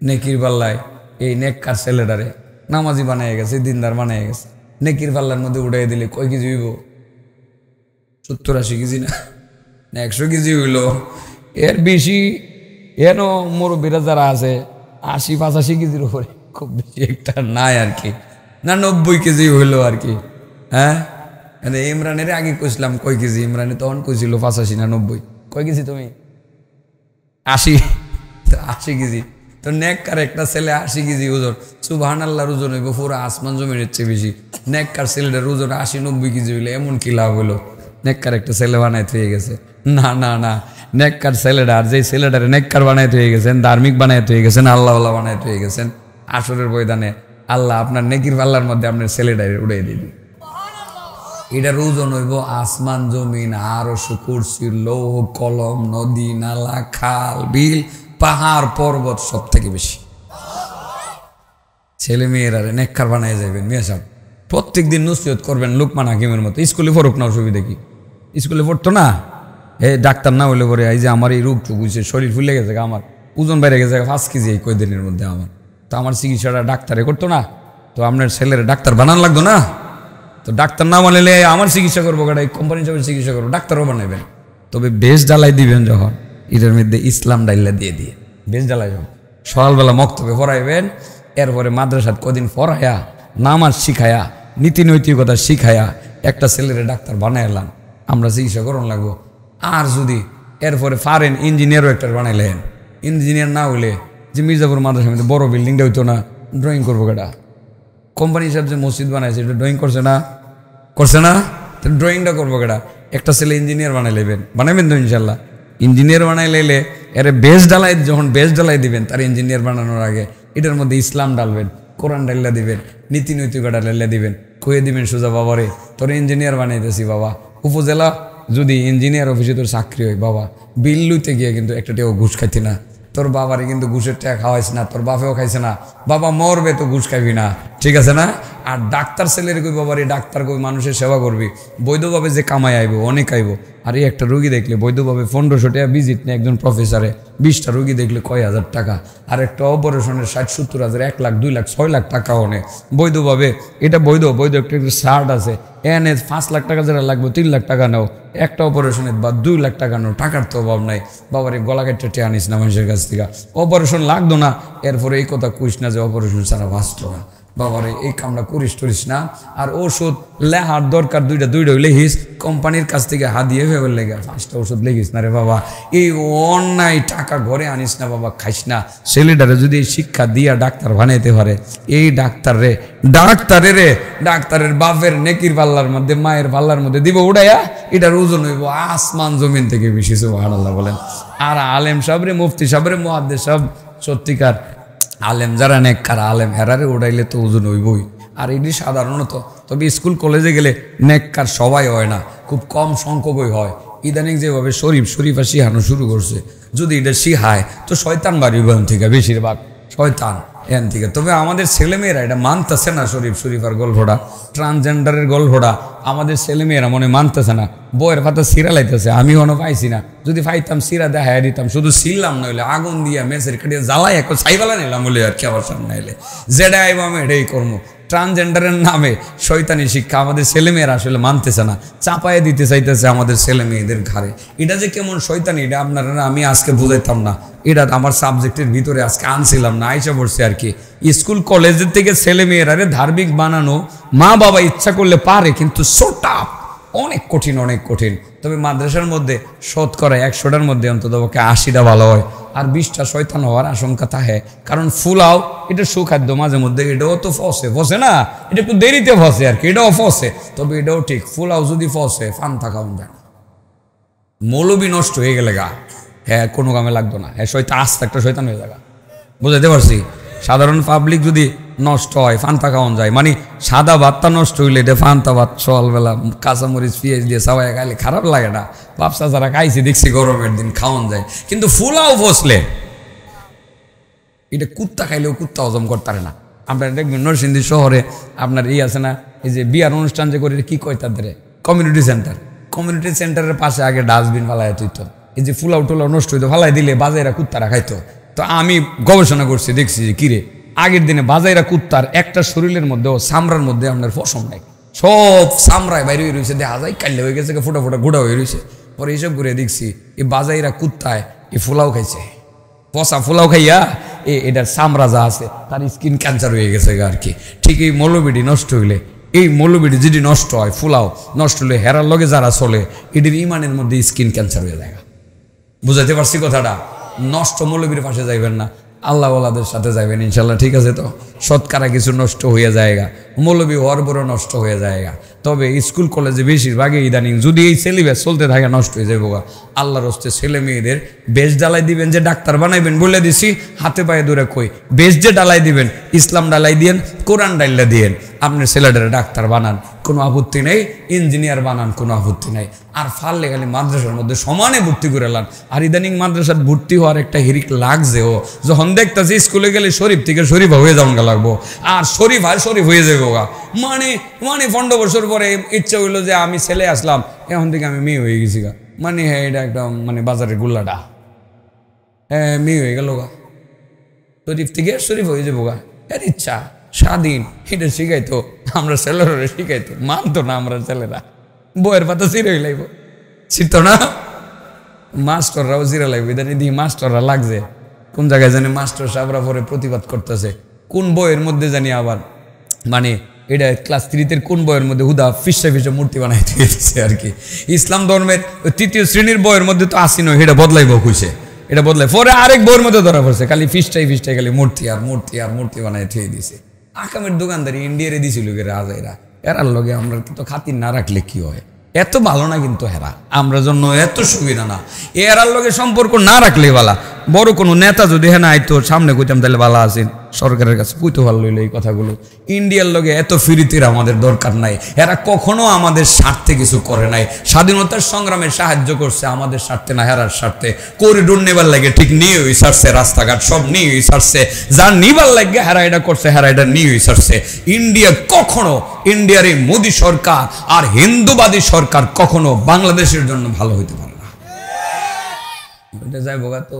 নেকির পাল্লায় এই নেককার ছেলেটারে নামাজি বানিয়ে গেছে, দিনদার বানিয়ে গেছে। নেকির পাল্লার মধ্যে উঠাই দিলে কয় কেজি হইব? 70-80 কেজি না, 100 কেজি হইল। এর বেশি এন মুরব্বীরা যারা আছে 80-85 কেজির উপরে, খুব বেশি একটা নাই আর কি, না 90 কেজি হইলো আর কি। হ্যাঁ, ইমরানের আগে কইছিলাম কয় কেজি, ইমরানে তখন কইছিল 85 না 90। কয় কেজি তুমি? 80 কেজি। তো নেককার একটা ছেলে 80 কেজি ওজন, সুবহানাল্লাহর ওজন হইব পুরো আসমান জমিনের চেয়ে বেশি। নেককার ছেলেটার ওজন 80-90 কেজি হইলে এমন কি লাভ হইলো? নেককার একটা ছেলে বানাইতে হয়ে গেছে। না না না, নেককার ছেলেটা, আর যে ছেলেটারে নেককার বানাইতে হয়ে গেছেন, ধার্মিক বানাইতে হয়ে গেছেন, আল্লাহওয়ালা বানাইতে হয়ে গেছেন, আসরের ময়দানে আল্লাহ আপনার নেকির পাল্লার মধ্যে আপনার ছেলেটারে উড়াই দিবি। এটার ওজন হইব আসমান জমিন, আরশ, কুরসি, লৌহ কলম, নদী নালা, খাল বিল, পাহাড় পর্বত সব থেকে বেশি। ছেলে মেয়েরা নেককার বানাই যাবেন। মেয়ে সাহেব প্রত্যেক দিন নসিহত করবেন লুকমান হাকিমের মতো। স্কুলে পড়ুক না, অসুবিধা কি? স্কুলে পড়তো না, ডাক্তার না হইলে পরে এই যে আমার এই রোগ টুক হয়েছে, শরীর ফুলে গেছে, আমার ওজন বেড়ে গেছে 5 কেজি এই কয়দিনের মধ্যে আমার, তো আমার চিকিৎসাটা ডাক্তারে করতো না, তো আপনার ছেলের ডাক্তার বানান লাগতো না? তো ডাক্তার না বানাইলে আমার চিকিৎসা করবো, এই কোম্পানি হিসাবে চিকিৎসা করবো, ডাক্তারও বানাইবেন। তবে বেশ জ্বালাই দিবেন যখন, এটার মধ্যে ইসলাম ডাইলা দিয়ে বেশ জ্বালাই যখন সকালবেলা মক্তবে পড়াইবেন, এরপরে মাদ্রাসাত কদিন পড়াইয়া নামাজ শিখায়া নীতি নৈতিকতা শিখায়া একটা ছেলেরে ডাক্তার বানাই এলাম, আমরা চিকিৎসা করণ লাগবো। আর যদি এরপরে পারেন ইঞ্জিনিয়ারও একটা বানাইলেন, ইঞ্জিনিয়ার না হলে যে মির্জাপুর মাদ্রাসার মধ্যে বড় বিল্ডিংটা হইতো না, ড্রয়িং করবো কেটা? কোম্পানি হিসাব যে মসজিদ বানাইছে এটা ড্রয়িং করছে না, করছে না? ড্রয়িংটা করবো কেটা? একটা ছেলে ইঞ্জিনিয়ার বানাই লেবেন, বানাবেন তো ইনশাল্লাহ। ইঞ্জিনিয়ার বানাই লেলে এর বেস ডালাই, যখন বেস ডালাই দিবেন তার ইঞ্জিনিয়ার বানানোর আগে এটার মধ্যে ইসলাম ডালবেন, কোরআন ডাল্লা দিবেন, নীতি নৈতিকতা ডাল্লা দিবেন, কয়ে দিবেন সোজা বাবারে তোর ইঞ্জিনিয়ার বানাইতেছি বাবা। উপজেলা যদি ইঞ্জিনিয়ার অফিসে তোর চাকরি হয় বাবা, বিল লুইতে গিয়ে কিন্তু একটা টেও ঘুষ খাইতি না, তোর বাবারে কিন্তু ঘুষের টাকা খাওয়াইস না, তোর বাপেও খাইছে না, বাবা মরবে তো ঘুষ খাইবি না, ঠিক আছে না? আর ডাক্তার ছেলের কই বাবারে ডাক্তার কই মানুষের সেবা করবি, বৈধভাবে যে কামাই আইব অনেক আইব। আর এই একটা রুগী দেখলে বৈধভাবে 1500 টাকা ভিজিট নেই একজন প্রফেসরে, 20টা রুগী দেখলে কয় হাজার টাকা, আর একটা অপারেশনের 60-70 হাজার, 1 লাখ 2 লাখ 6 লাখ টাকা অনেক বৈধভাবে। এটা বৈধ একটা শার্ট আছে এনে 5 লাখ টাকা যেটা লাগবে 3 লাখ টাকা নাও একটা অপারেশনের, বা 2 লাখ টাকা নাও, টাকার তো অভাব নাই। বাবারে গলা কেটে টেনে আনিস না মানুষের কাছ থেকে, অপারেশন লাগতো না, এরপরে এই কথা কইস না যে অপারেশন ছাড়া বাঁচত না। বাবারে এই কামটা করিস না। আর ওষুধ লেহার দরকার দুইটা লেখিস, কোম্পানির কাছ থেকে হাত দিয়ে ভেবে লেগে 5টা ওষুধ লেখিস না রে বাবা। এই অন্যায় টাকা ঘরে আনিস না বাবা, খাইস না। ছেলেটারে যদি শিক্ষা দিয়া ডাক্তার বানাইতে পারে, এই ডাক্তারের বাপের নেকির পাল্লার মধ্যে, মায়ের পাল্লার মধ্যে দিব উড়াইয়া, এটার ওজন হইব আসমান জমিন থেকে বেশি। সুবহানাল্লাহ বলেন। আর আলেম সাহেবরে, মুফতি সাহেবরে, মুহাদ্দিস সাহেব, সত্যিকার আলেম যারা নেককার আলেম, হেরারে উড়াইলে তো ওজন হইবই। আর এটি সাধারণত, তবে স্কুল কলেজে গেলে নেককার সবাই হয় না, খুব কম সংখ্যকই হয়। ইদানিং যেভাবে শরীফা শিহানো শুরু করছে, যদি এটা শিহায় তো শয়তান বাড়ি থেকে বেশিরভাগ শয়তান এন থেকে। তবে আমাদের ছেলেমেয়েরা এটা মানতেছে না, শরীফার গল্পটা, ট্রান্সজেন্ডারের গল্পটা আমাদের ছেলেমেয়েরা মনে মানতেছে না। বইয়ের পাতা সিরা লাইতেছে, আমি কোনো পাইছি না, যদি পাইতাম সিরা দেখাই দিতাম, শুধু ছিললাম নইলে আগুন দিয়া মেসের কাটিয়ে জ্বালাই এক ছাইবালা নিলাম বলে আর কি, আবার সামনে এলে যেটা আইব আমি এটাই করবো। ট্রান্সজেন্ডারের নামে শয়তানি শিক্ষা আমাদের ছেলেমেয়েরা আসলে মানতেছে না, চাপায়ে দিতে চাইতেছে আমাদের ছেলে মেয়েদের ঘাড়ে। এটা যে কেমন শয়তানি এটা আপনারা আমি আজকে বুঝাইতাম না, এটা আমার সাবজেক্টের ভিতরে আজকে আনছিলাম না, আইসা পড়ছে আর কি। স্কুল কলেজের থেকে ছেলে মেয়েরা ধার্মিক বানানো মা বাবা ইচ্ছা করলে পারে, কিন্তু সোটা অনেক কঠিন। তবে মাদ্রাসার মধ্যে শতকরা 100টার মধ্যে অন্তত 80টা ভালো হয়, আর 20টা শয়তান হওয়ার আশঙ্কা থাকে। কারণ ফুলাও এটা সুখাদ্য, মাঝে মধ্যে এটাও তো ফসে না, এটা একটু দেরিতে ফসে আর কি, এটাও ফসে। তবে এটাও ঠিক, ফুলাও যদি ফসে ফান্তা খাওয়ান যায় না। মৌলবি নষ্ট হয়ে গেলে গা, হ্যাঁ কোনো কামে লাগতো না, হ্যাঁ শয়তান আস্তে একটা শয়তান হয়ে যাগা, বুঝাইতে পারছি? সাধারণ পাবলিক যদি নষ্ট হয় ফান্তা খাওয়ান যায়, মানে সাদা ভাতটা নষ্ট হইলে এটা ফান্তা ভাত সকালবেলা কাঁচামরিচ পেঁয়াজ দিয়ে সবাই খাইলে খারাপ লাগে না, বাপসা যারা খাইছি দেখছি গরমের দিন খাওয়ান যায়। কিন্তু ফুলাও ফসলে এটা কুত্তা খাইলেও কুত্তা হজম করতে পারে না। আপনার দেখবেন নরসিংদী শহরে আপনার এই আছে না, এই যে বিয়ার অনুষ্ঠান যে করে কি কয় তাদের কমিউনিটি সেন্টারের পাশে আগে ডাস্টবিন ফালাই তুইতো, এই যে ফুলাও টুলাও নষ্ট হইতো ফালাই দিলে বাজাইরা কুত্তারা খাইতো। তো আমি গবেষণা করছি, দেখছি যে কিরে আগের দিনে বাজাইরা কুত্তার একটা শরীরের মধ্যে চামড়ার মধ্যে আপনার পশম নাই, সব চামড়ায় বাইরে হয়ে রয়েছে, দেখা যায় কাল্লে হয়ে গেছে, ফোটা গুঁড়া হয়ে রয়েছে। পরে এইসব ঘুরে দেখছি এই বাজাইরা কুত্তায় এই ফুলাও খাইছে, পচা ফুলাও খাইয়া এটার চামড়া যা আছে তার স্কিন ক্যান্সার হয়ে গেছে আর কি। ঠিক এই মৌলবিডি নষ্ট হইলে, এই মৌলবিডি যদি নষ্ট হয়, ফুলাও নষ্ট হলে হেরার লগে যারা চলে এটির ইমানের মধ্যে স্কিন ক্যান্সার হয়ে যায়। বুঝাতে পারছি কথাটা? নষ্ট মৌলবীর পাশে যাইবেন না, আল্লাহওয়ালাদের সাথে যাইবেন ইনশাল্লাহ, ঠিক আছে? তো শতকরা কিছু নষ্ট হয়ে যায়গা, মৌলবী হওয়ার বড় নষ্ট হয়ে যায়গা। তবে স্কুল কলেজে বেশিরভাগই ইদানিং যদি এই সিলেবাস চলতে থাকে নষ্ট হয়ে যাবো। আল্লাহর হস্তে ছেলে মেয়েদের বেশ ডালাই দিবেন, যে ডাক্তার বানাইবেন বলে দিছি, হাতে পায়ে দূরে কই বেশ যে ডালাই দিবেন, ইসলাম ডালাই দিয়েন, কোরআন ডাইলা দিয়েন। আপনার ছেলেটারে ডাক্তার বানান, কোনো আপত্তি নেই, ইঞ্জিনিয়ার বানান, কোনো আপত্তি নেই। আর ফাললে খালি মাদ্রাসার মধ্যে সমানে ভর্তি করে লান। আর ইদানিং মাদ্রাসার ভর্তি হওয়ার একটা হিরিক লাগছে, ও যখন দেখতেছে স্কুলে গেলে শরীফ থেকে শরীফা হয়ে যাওয়া লাগবো, আর শরীফ হয়ে যাবো গা। মানে 15 বছর পরে ইচ্ছা হইলো যে আমি ছেলে আসলাম, এখন থেকে আমি মেয়ে হয়ে গেছি গা। মানে হ্যাঁ এটা একটা মানে বাজারের গুল্লাটা, হ্যাঁ মেয়ে হয়ে গেল গা, শরীফ থেকে শরীফ হয়ে যাবো গা। এর ইচ্ছা স্বাধীন, এটা শিখাইতো, আমরা ছেলেরা শিখাইতো, মানতো না আমরা ছেলেরা, বইয়ের পাতা চিরই লাগব, ছিড়তো না, মাস্টাররাও চিরা লাগবে। ইদানি দিয়ে মাস্টাররা লাগছে, কোন জায়গায় জানি মাস্টার সাহেবরা পরে প্রতিবাদ করতেছে, কোন বইয়ের মধ্যে জানি আবার মানে এটা ক্লাস 3-তে কোন বইয়ের মধ্যে হুদা ফিসা ফিসা মূর্তি বানাই দিয়েছে আর কি। ইসলাম ধর্মের 3য় শ্রেণীর বইয়ের মধ্যে তো আসি নয়, এটা বদলাইব কইছে, এটা বদলাই পরে আরেক বইয়ের মধ্যে ধরা পড়ছে, খালি ফিসটাই খালি মূর্তি আর মূর্তি আর মূর্তি বানাই থুয়ে দিছে। আকামের দোকানদারি ইন্ডিয়ারে দিছিল রাজাইরা, এরার লগে আমরা কিন্তু খাতির না রাখলে কি হয়, এত ভালো না কিন্তু হেরা আমরা জন্য এত সুবিধা না, এরার লগে সম্পর্ক না রাখলে বালা। বড় কোনো নেতা যদি হ্যাঁ আইতো সামনে কইতাম তাহলে ভালো আছেন, সরকারের কাছে কইতে ভালো হইলো এই কথাগুলো। ইন্ডিয়ার লগে এত ফিরিতির আমাদের দরকার নাই, এরা কখনো আমাদের স্বার্থে কিছু করে নাই, স্বাধীনতার সংগ্রামে সাহায্য করছে আমাদের স্বার্থে না হেরার স্বার্থে। করিডোর নেবার লাগে ঠিক নিয়ে ওই সারছে, রাস্তাঘাট সব নিয়ে ওই সারছে, যার নিবার লাগে হেরা এটা করছে, হেরা এটা নিয়ে ওই সারছে। ইন্ডিয়া কখনো, ইন্ডিয়ার এই মোদী সরকার আর হিন্দুবাদী সরকার কখনো বাংলাদেশের জন্য ভালো হইতে পারে না। এটা যাই বোগা তো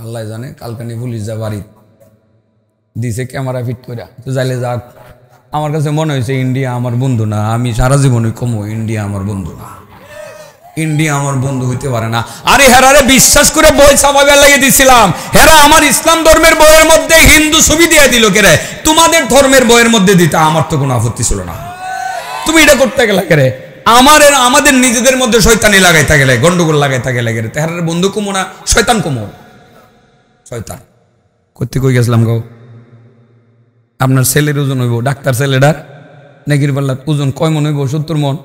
আল্লাহ জানে, কালকানি পুলিশ যা বাড়ি দিছে ক্যামেরা ফিট করে, তো যাইলে যাক। আমার কাছে মনে হয়েছে ইন্ডিয়া আমার বন্ধু না, আমি সারা জীবনই কমো ইন্ডিয়া আমার বন্ধু না, ইন্ডিয়া আমার বন্ধু হইতে পারে না। আরে হেরারে বিশ্বাস করে বই ছাপাবে লাগিয়ে দিছিলাম, হেরা আমার ইসলাম ধর্মের বইয়ের মধ্যে হিন্দু ছবি দিয়ে দিল, কেরে তোমাদের ধর্মের বইয়ের মধ্যে দিতে আমার তো কোনো আপত্তি ছিল না, তুমি এটা করতে গেলে কেরে আমাদের নিজেদের মধ্যে শয়তানি লাগাইতে গেলে, গন্ডগোল লাগাইতে গেলে কেরে হেরার বন্ধু কমো না শয়তান কমো, শয়তান করতে কই গেছিলাম গো। আপনার ছেলের ওজন হইব, ডাক্তার ছেলেটার নেকির পাল্লা ওজন কয় মন হইব? 70 মন,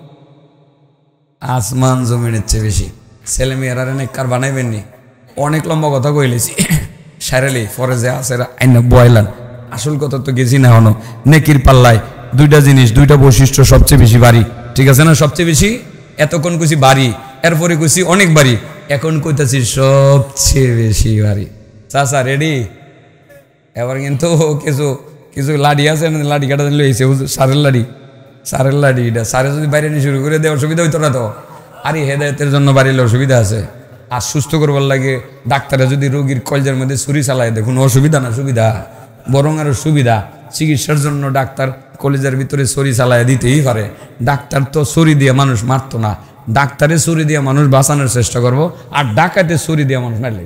আসমান জমিনের চেয়ে বেশি। ছেলে মেয়েরা নেককার বানাইবেননি, অনেক লম্বা কথা কইলেছি সারালি পরে যে আছে আইনা বয়লান, আসল কথা তো গেছি না হনো। নেকির পাল্লায় দুইটা জিনিস, দুইটা বৈশিষ্ট্য সবচেয়ে বেশি বাড়ি, ঠিক আছে না? সবচেয়ে বেশি, এতক্ষণ কইছি বাড়ি, এরপরে কইছি অনেক বাড়ি, এখন কইতাছি সবচেয়ে বেশি বাড়ি। চাচা রেডি? এবার কিন্তু কিছু কিছু লাড়ি আছে, লাড়ি কাটা লইছে সারের লাড়ি, এটা সারে যদি বাইরে নিয়ে শুরু করে দেওয়ার অসুবিধা হইতো না তো। আরে হেদায়তের জন্য বাড়িলে অসুবিধা আছে, আর সুস্থ করবার লাগে ডাক্তারে যদি রোগীর কলজার মধ্যে ছুরি চালায় দেখুন অসুবিধা না, সুবিধা বরং আরো সুবিধা। চিকিৎসার জন্য ডাক্তার কলেজের ভিতরে ছুরি চালায় দিতেই পারে, ডাক্তার তো ছুরি দিয়ে মানুষ মারতো না, ডাক্তারে ছুরি দিয়ে মানুষ বাঁচানোর চেষ্টা করবো, আর ডাকাতে ছুরি দিয়ে মানুষ মারলে,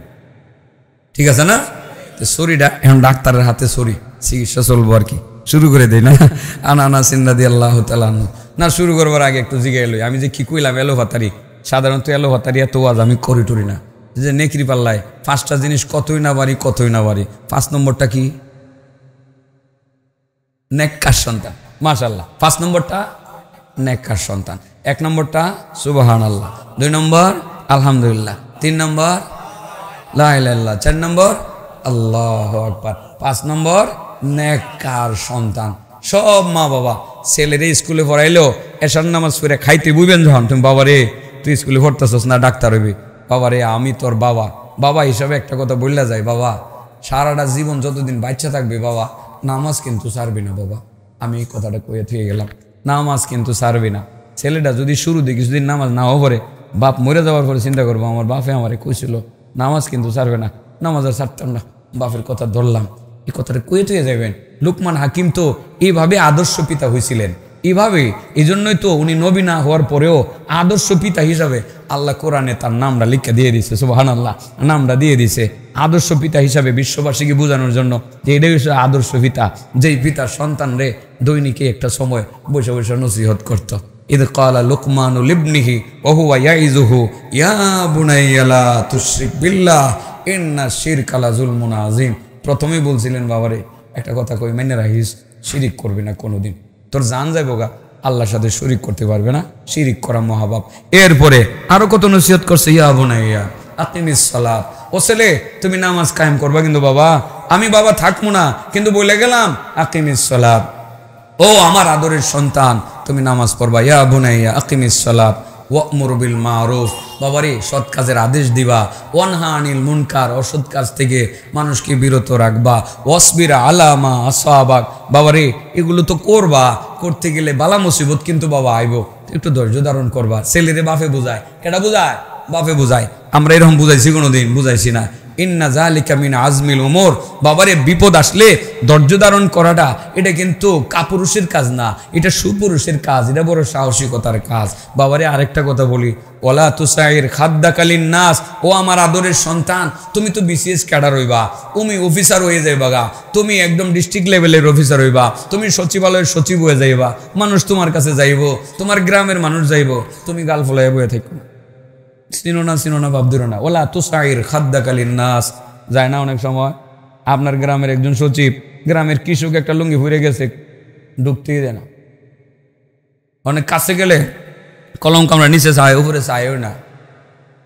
ঠিক আছে না? ছুরিটা এখন ডাক্তারের হাতে ছুরি, চিকিৎসা চলবো আর কি, শুরু করে দেয় না। আনা সিন্দা দিয়ে আল্লাহ না, শুরু করবার আগে একটু জিগে এলো, আমি যে কি কইলাম এলোপাতারি, সাধারণত এলোপাতারি এত ওয়াজ আমি করি টরি না, যে নেকির পাল্লায় 5টা জিনিস কতই না বাড়ি, কতই না বাড়ি। 5 নম্বরটা কি? নেককার সন্তান, মাশাআল্লাহ। 5 নম্বরটা নেককার সন্তান, 1 নম্বরটা সুবহানাল্লাহ, 2 নম্বর আলহামদুলিল্লাহ, 3 নম্বর লা ইলাহা ইল্লাল্লাহ, 4 নম্বর আল্লাহু আকবার, 5 নম্বর নেককার সন্তান। সব মা বাবা ছেলেরে স্কুলে পড়াইলো, এশার নামাজ পড়ে খাইতে বুঝবেন যখন, তুমি বাবা রে তুই স্কুলে পড়তেছস না, ডাক্তার হইবি, বাবা রে আমি তোর বাবা, বাবা হিসাবে একটা কথা বললা যায়, বাবা সারাটা জীবন যতদিন বাচ্চা থাকবে বাবা নামাজ কিন্তু ছাড়বি না বাবা, আমি এই কথাটা কয়ে থেকে গেলাম, নামাজ কিন্তু ছাড়বি না। ছেলেটা যদি শুরু দিয়ে কিছুদিন নামাজ নাও পড়ে, বাপ মরে যাওয়ার পরে চিন্তা করবো আমার বাপে আমারে কইছিল নামাজ কিন্তু ছাড়বে না, নামাজ আর ছাড়তাম না, বাপের কথা ধরলাম, এই কথাটা কয়ে থেকে যাবেন। লুকমান হাকিম তো এইভাবে আদর্শ পিতা হয়েছিলেন, এইভাবে, এই জন্যই তো উনি নবী না হওয়ার পরেও আদর্শ পিতা হিসাবে আল্লাহ কোরআনে তার নামটা লিখে দিয়ে দিছে, সুবহানাল্লাহ, নামটা দিয়ে দিছে আদর্শ পিতা হিসাবে বিশ্ববাসীকে বোঝানোর জন্য যে এটাই হচ্ছে আদর্শ পিতা, যেই পিতার সন্তান রে দৈনিকে একটা সময় বসে বসে নসিহত করত। ইদ ক্বালা লুকমানু লিবনিহি ওয়া হুয়া ইয়াইযুহু ইয়া বুনাইয়া লা তুশরিক বিল্লাহ ইন্না শিরকা লাযুলমুন আযীম। প্রথমেই বলছিলেন বাবারে একটা কথা কই, মেনে রাখিস, শিরিক করবি না কোনোদিন, তোর জান যাইব গা, আল্লাহর সাথে শরিক করতে পারবে না, শিরিক করা মহাপাপ। এরপরে আরো কত নসিহত করছে, ইয়া বুনাইয়া আকিমিস সালাত, ও ছেলে তুমি নামাজ কায়েম করবা, কিন্তু বাবা আমি বাবা থাকবো না, কিন্তু বলে গেলাম আকিমিস সালাত, ও আমার আদরের সন্তান তুমি নামাজ পড়বা, ইয়া বুনাইয়া আকিমিস সালাত ওয়া'মুর বিল মারুফ, বাবারে সৎ কাজের আদেশ দিবা, ওয়ানহা আনিল মুনকার, অসৎ কাজ থেকে মানুষকে বিরত রাখবা, ওয়াসবির আলা মা আসাবাক, বাবারে এগুলো তো করবা, করতে গেলে বালা মুসিবত কিন্তু বাবা আইব, একটু ধৈর্য ধারণ করবা। ছেলেরে বাপে বুঝায়, কেটা বুঝায়? বাপে বুঝায়। আমরা এরকম বুঝাইছি কোনোদিন? বুঝাইছি না। ইন্না যালিকা মিন আজমিল উমর। বাবারে বিপদ আসলে ধৈর্য ধারণ করাটা এটা কিন্তু কাপুরুষের কাজ না, এটা সুপুরুষের কাজ, এটা বড় সাহসিকতার কাজ। বাবারে আরেকটা কথা বলি, ওয়ালা তুসাইর খাদ্দাকালিন নাস, ও আমার আদরের সন্তান, তুমি তো বিসিএস ক্যাডার হইবা, তুমি অফিসার হয়ে যাইবা গা, তুমি একদম ডিস্ট্রিক্ট লেভেলের অফিসার হইবা, তুমি সচিবালয়ের সচিব হয়ে যাইবা, মানুষ তোমার কাছে যাইব, তোমার গ্রামের মানুষ যাইব, তুমি গাল ফলাইয়া বয়ে থাকো, চিনো না ভাব দিও না। ওলা তুসাইর খাদ্দাকালিন নাস, যায় না অনেক সময় আপনার গ্রামের একজন সচিব গ্রামের কৃষক একটা লুঙ্গি ফুরে গেছে, ঢুকতেই দেয় না, অনেক কাছে গেলে কলম কামড়া নিচে চায়, উপরে চায়ও না,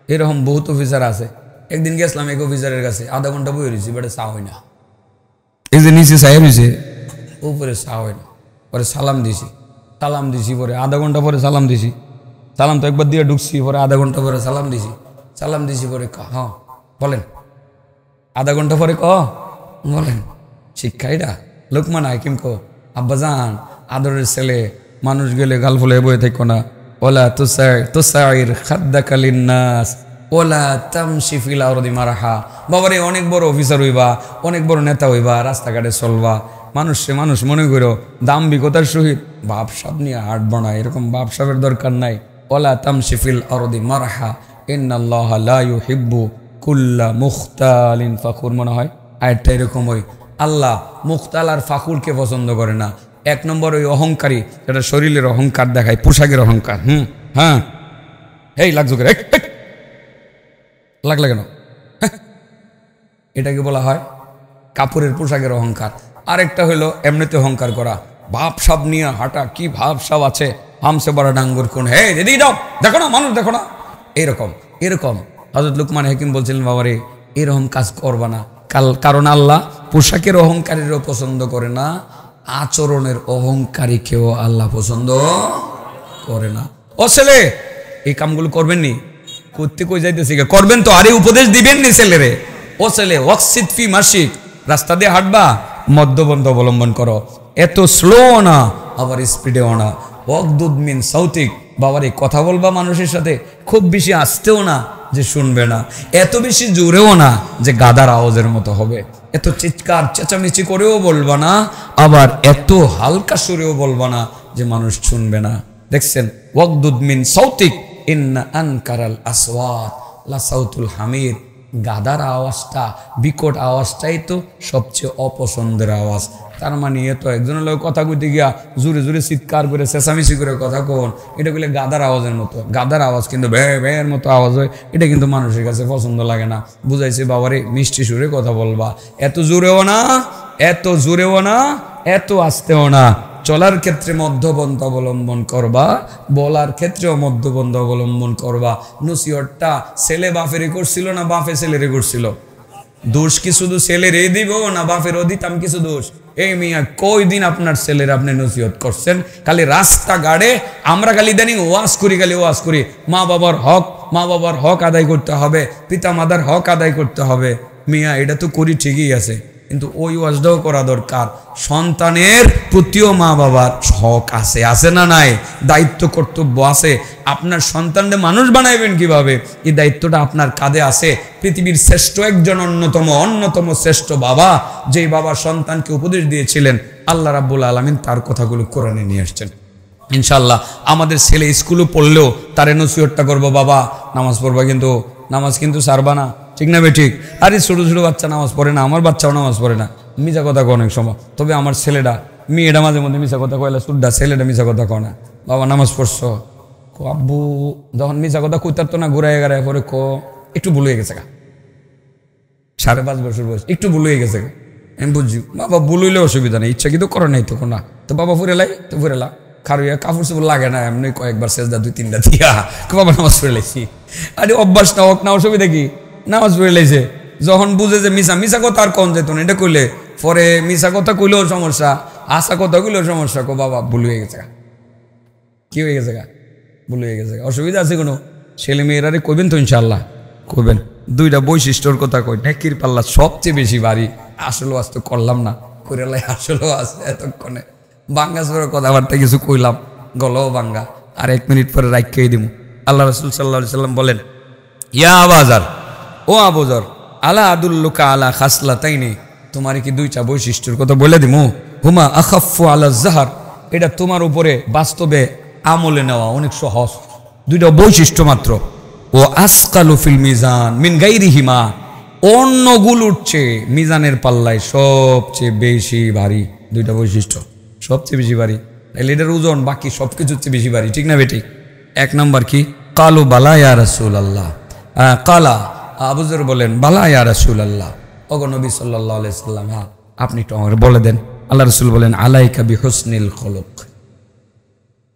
এরকম বহুত অফিসার আছে। একদিন গেছিলাম এক অফিসারের কাছে, আধা ঘন্টা বই রয়েছি, বেটা চা হয় না, এই যে নিচে চায় রয়েছে, উপরে চা হয় না। পরে সালাম দিছি, পরে আধা ঘন্টা পরে সালাম দিছি, সালাম তো একবার দিয়ে ঢুকছি, পরে আধা ঘন্টা পরে সালাম দিছি, পরে হ্যাঁ বলেন, আধা ঘন্টা পরে বলেন, শিক্ষা এটা। লোকমান হাকিম আব্বাজান আদরের ছেলে, মানুষ গেলে গাল ফুলে বয়ে থাকো না, ওলা তুসাইর খাদ্দাকালিন নাস ওলা তামশি ফিল আরদি মারহা। বাবারে অনেক বড় অফিসার হইবা, অনেক বড় নেতা হইবা, রাস্তাঘাটে চলবা, মানুষ মনে করো দাম্ভিকতার সহিত বাপসাপ নিয়ে হাঁটবো না, এরকম বাপসাপের দরকার নাই। ওলা তামশি ফিল আরদি মারহা ইন্নাল্লাহা লা ইউহিব্বু কুল্লা মুখতালিন ফাখুর। মনে হয় আয়াতটা এরকম, ওই আল্লাহ মুখতাল আর ফাকুরকে পছন্দ করে না। এক নম্বর ওই অহংকারী, যেটা শরীরের অহংকার দেখায়, পোশাকের অহংকার। হ্যাঁ এই লাগছো করে লাগলে কেন, এটাকে বলা হয় কাপড়ের পোশাকের অহংকার। আরেকটা হইলো এমনিতে অহংকার করা, ভাবসাব নিয়ে হাঁটা, কি ভাবসাব আছে, হামসে বড় ডাঙ্গুর কোন, হে দিদি দাও, দেখো না মানুষ, দেখো না, এরকম হযরত লুকমান হাকিম বলছিলেন, বাবারে এরকম কাজ করবা না, কারণ আল্লাহ পোশাকের অহংকারীরও পছন্দ করে না, আচরণের অহংকারীকেও আল্লাহ পছন্দ করে না। ও ছেলে এই কামগুলো করবেন নি, করতে কই যাইতেছি, করবেন তো, আরে উপদেশ দিবেন নি ছেলেরে। ও ছেলে ওয়াকসিদ ফি মাসিক, রাস্তা দিয়ে হাঁটবা মধ্যবন্ধ অবলম্বন করো, এত স্লো না আবার স্পিডেও না। ওয়াকদুদ মিন সাউতিক, বাবার এই কথা বলবা মানুষের সাথে, খুব বেশি আসতেও না যে শুনবে না, এত বেশি জোরেও না যে গাদার আওয়াজের মতো হবে, এত চিৎকার চেঁচামেচি করেও বলবা না, আবার এত হালকা সুরেও বলবা না যে মানুষ শুনবে না। দেখছেন, ওয়াকদুদ মিন সাউতিক ইন্না আনকারাল আসওয়াত লা সাউতুল হামির, গাদার আওয়াজটা, বিকট আওয়াজটাই তো সবচেয়ে অপছন্দের আওয়াজ। তার মানে এত একজনের লোক কথা কইতে গিয়া জোরে জোরে চিৎকার করে চেঁচামেচি করে কথা কোন, এটা বলে গাদার আওয়াজের মতো। গাদার আওয়াজ কিন্তু ভ্যার মতো আওয়াজ হয়, এটা কিন্তু মানুষের কাছে পছন্দ লাগে না। বুঝাইছে বাবারে মিষ্টি সুরে কথা বলবা, এত জোরেও না, এত আস্তেও না, চলার ক্ষেত্রে মধ্যপন্থা অবলম্বন করবা, বলার ক্ষেত্রেও মধ্যপন্থা অবলম্বন করবা। নসিহতটা ছেলে বাপেরে করছিল না বাপে ছেলেরে করছিল? দোষ কি শুধু ছেলেরে দিব না বাপেরও দিতাম কিছু দোষ? এই মিয়া কই দিন আপনার ছেলের আপনি নসিহত করছেন? খালি রাস্তাঘাটে আমরা খালি ইদানিং ওয়াজ করি, মা বাবার হক আদায় করতে হবে, পিতা মাতার হক আদায় করতে হবে। মিয়া এটা তো করি ঠিকই আছে, কিন্তু ওই ওয়াজটাও করা দরকার। সন্তানের প্রতিও মা বাবার হক আছে না নাই? দায়িত্ব কর্তব্য আছে। আপনার সন্তানকে মানুষ বানাইবেন কিভাবে, এই দায়িত্বটা আপনার কাঁধে আছে। পৃথিবীর শ্রেষ্ঠ একজন অন্যতম শ্রেষ্ঠ বাবা, যেই বাবা সন্তানকে উপদেশ দিয়েছিলেন, আল্লাহ রাব্বুল আলামিন তার কথাগুলো কোরআনে নিয়ে আসছেন। ইনশাআল্লাহ আমাদের ছেলে স্কুলে পড়লেও তারে নসিহতটা করবো, বাবা নামাজ পড়বা, কিন্তু নামাজ কিন্তু ছাড়বা না, ঠিক না বে ঠিক? আরে ছোটো বাচ্চা নামাজ পড়ে না, আমার বাচ্চাও নামাজ পড়ে না, মিছা কথা কয় অনেক সময়। তবে আমার মেয়েটা মাঝে মধ্যে মিছা কথা কয়লা, সুড্ডা ছেলেটা মিছা কথা কয় না। বাবা নামাজ পড়ছো? আব্বু যখন মিছা কথা কইতার তো না, ঘুরাই গাড়ায় পরে একটু ভুল হয়ে গেছে গা, 5.5 বছর বয়স, একটু ভুল হয়ে গেছে গা। আমি বুঝছি বাবা ভুল হইলে অসুবিধা নেই, ইচ্ছা কিন্তু করে নাই তো না, তো বাবা ফুরেলা খারুইয়া কাপড় চোপড় লাগে না, এমনি কয়েকবার সেজদা 2-3টা দিয়া বাবা নামাজ পড়ে লাইছি। আরে অভ্যাস না হোক না, অসুবিধা কি? নামাজ পড়ে লাইছে। যখন বুঝে যে মিশা কথা আর কম যেত না, এটা কইলে পরে মিশা কথা কইলেও সমস্যা, আশা কথা কইলেও সমস্যা। বাবা ভুল হয়ে গেছে গা, কি হয়ে গেছে গা, ভুল হয়ে গেছে গা, অসুবিধা আছে কোনো? ছেলে মেয়েরারে কইবেন তো ইনশাল্লাহ, কইবেন। 2টা বৈশিষ্ট্যর কথা কই, নেকির পাল্লা সবচেয়ে বেশি ভারী। আসলেও আজ তো করলাম না, কইরালাই আসলেও আছে এতক্ষণে বাঙ্গা সরের কথাবার্তা কিছু কইলাম, গলও বাঙ্গা, আর 1 মিনিট পরে রাখকেই দিব। আল্লাহ রাসূল সাল্লাল্লাহু আলাইহি সাল্লাম বলেন, ইয়া আবাজার, ও আবুজার, আলা আদুল্লুকা আলা খাসলাতাইনি, তোমার কি দুইটা বৈশিষ্ট্যের কথা বলে দিমু, হুমা আখাফফু আলা জাহার, এটা তোমার উপরে বাস্তবে আমলে নেওয়া অনেক সহজ, দুইটা বৈশিষ্ট্য মাত্র। ও আসকালু ফিল মিজান মিন গাইরিহিমা, অন্যগুলোর চেয়ে মিজানের পাল্লায় সবচেয়ে বেশি ভারী, দুইটা বৈশিষ্ট্য সবচেয়ে বেশি ভারী, তাহলে এটার ওজন বাকি সবকিছুর চেয়ে বেশি ভারী, ঠিক না বেটি? এক নম্বর কি? কালু বালা ইয়া রাসূলুল্লাহ, কালা আবু যর বলেন বালা ইয়া রাসূলুল্লাহ, ওগো নবী সাল্লাল্লাহু আলাইহি সাল্লাম, হ্যাঁ আপনি একটু আমাকে বলে দেন। আল্লাহ রাসূল বলেন আলাইকা বিহুসনিল খুলুক,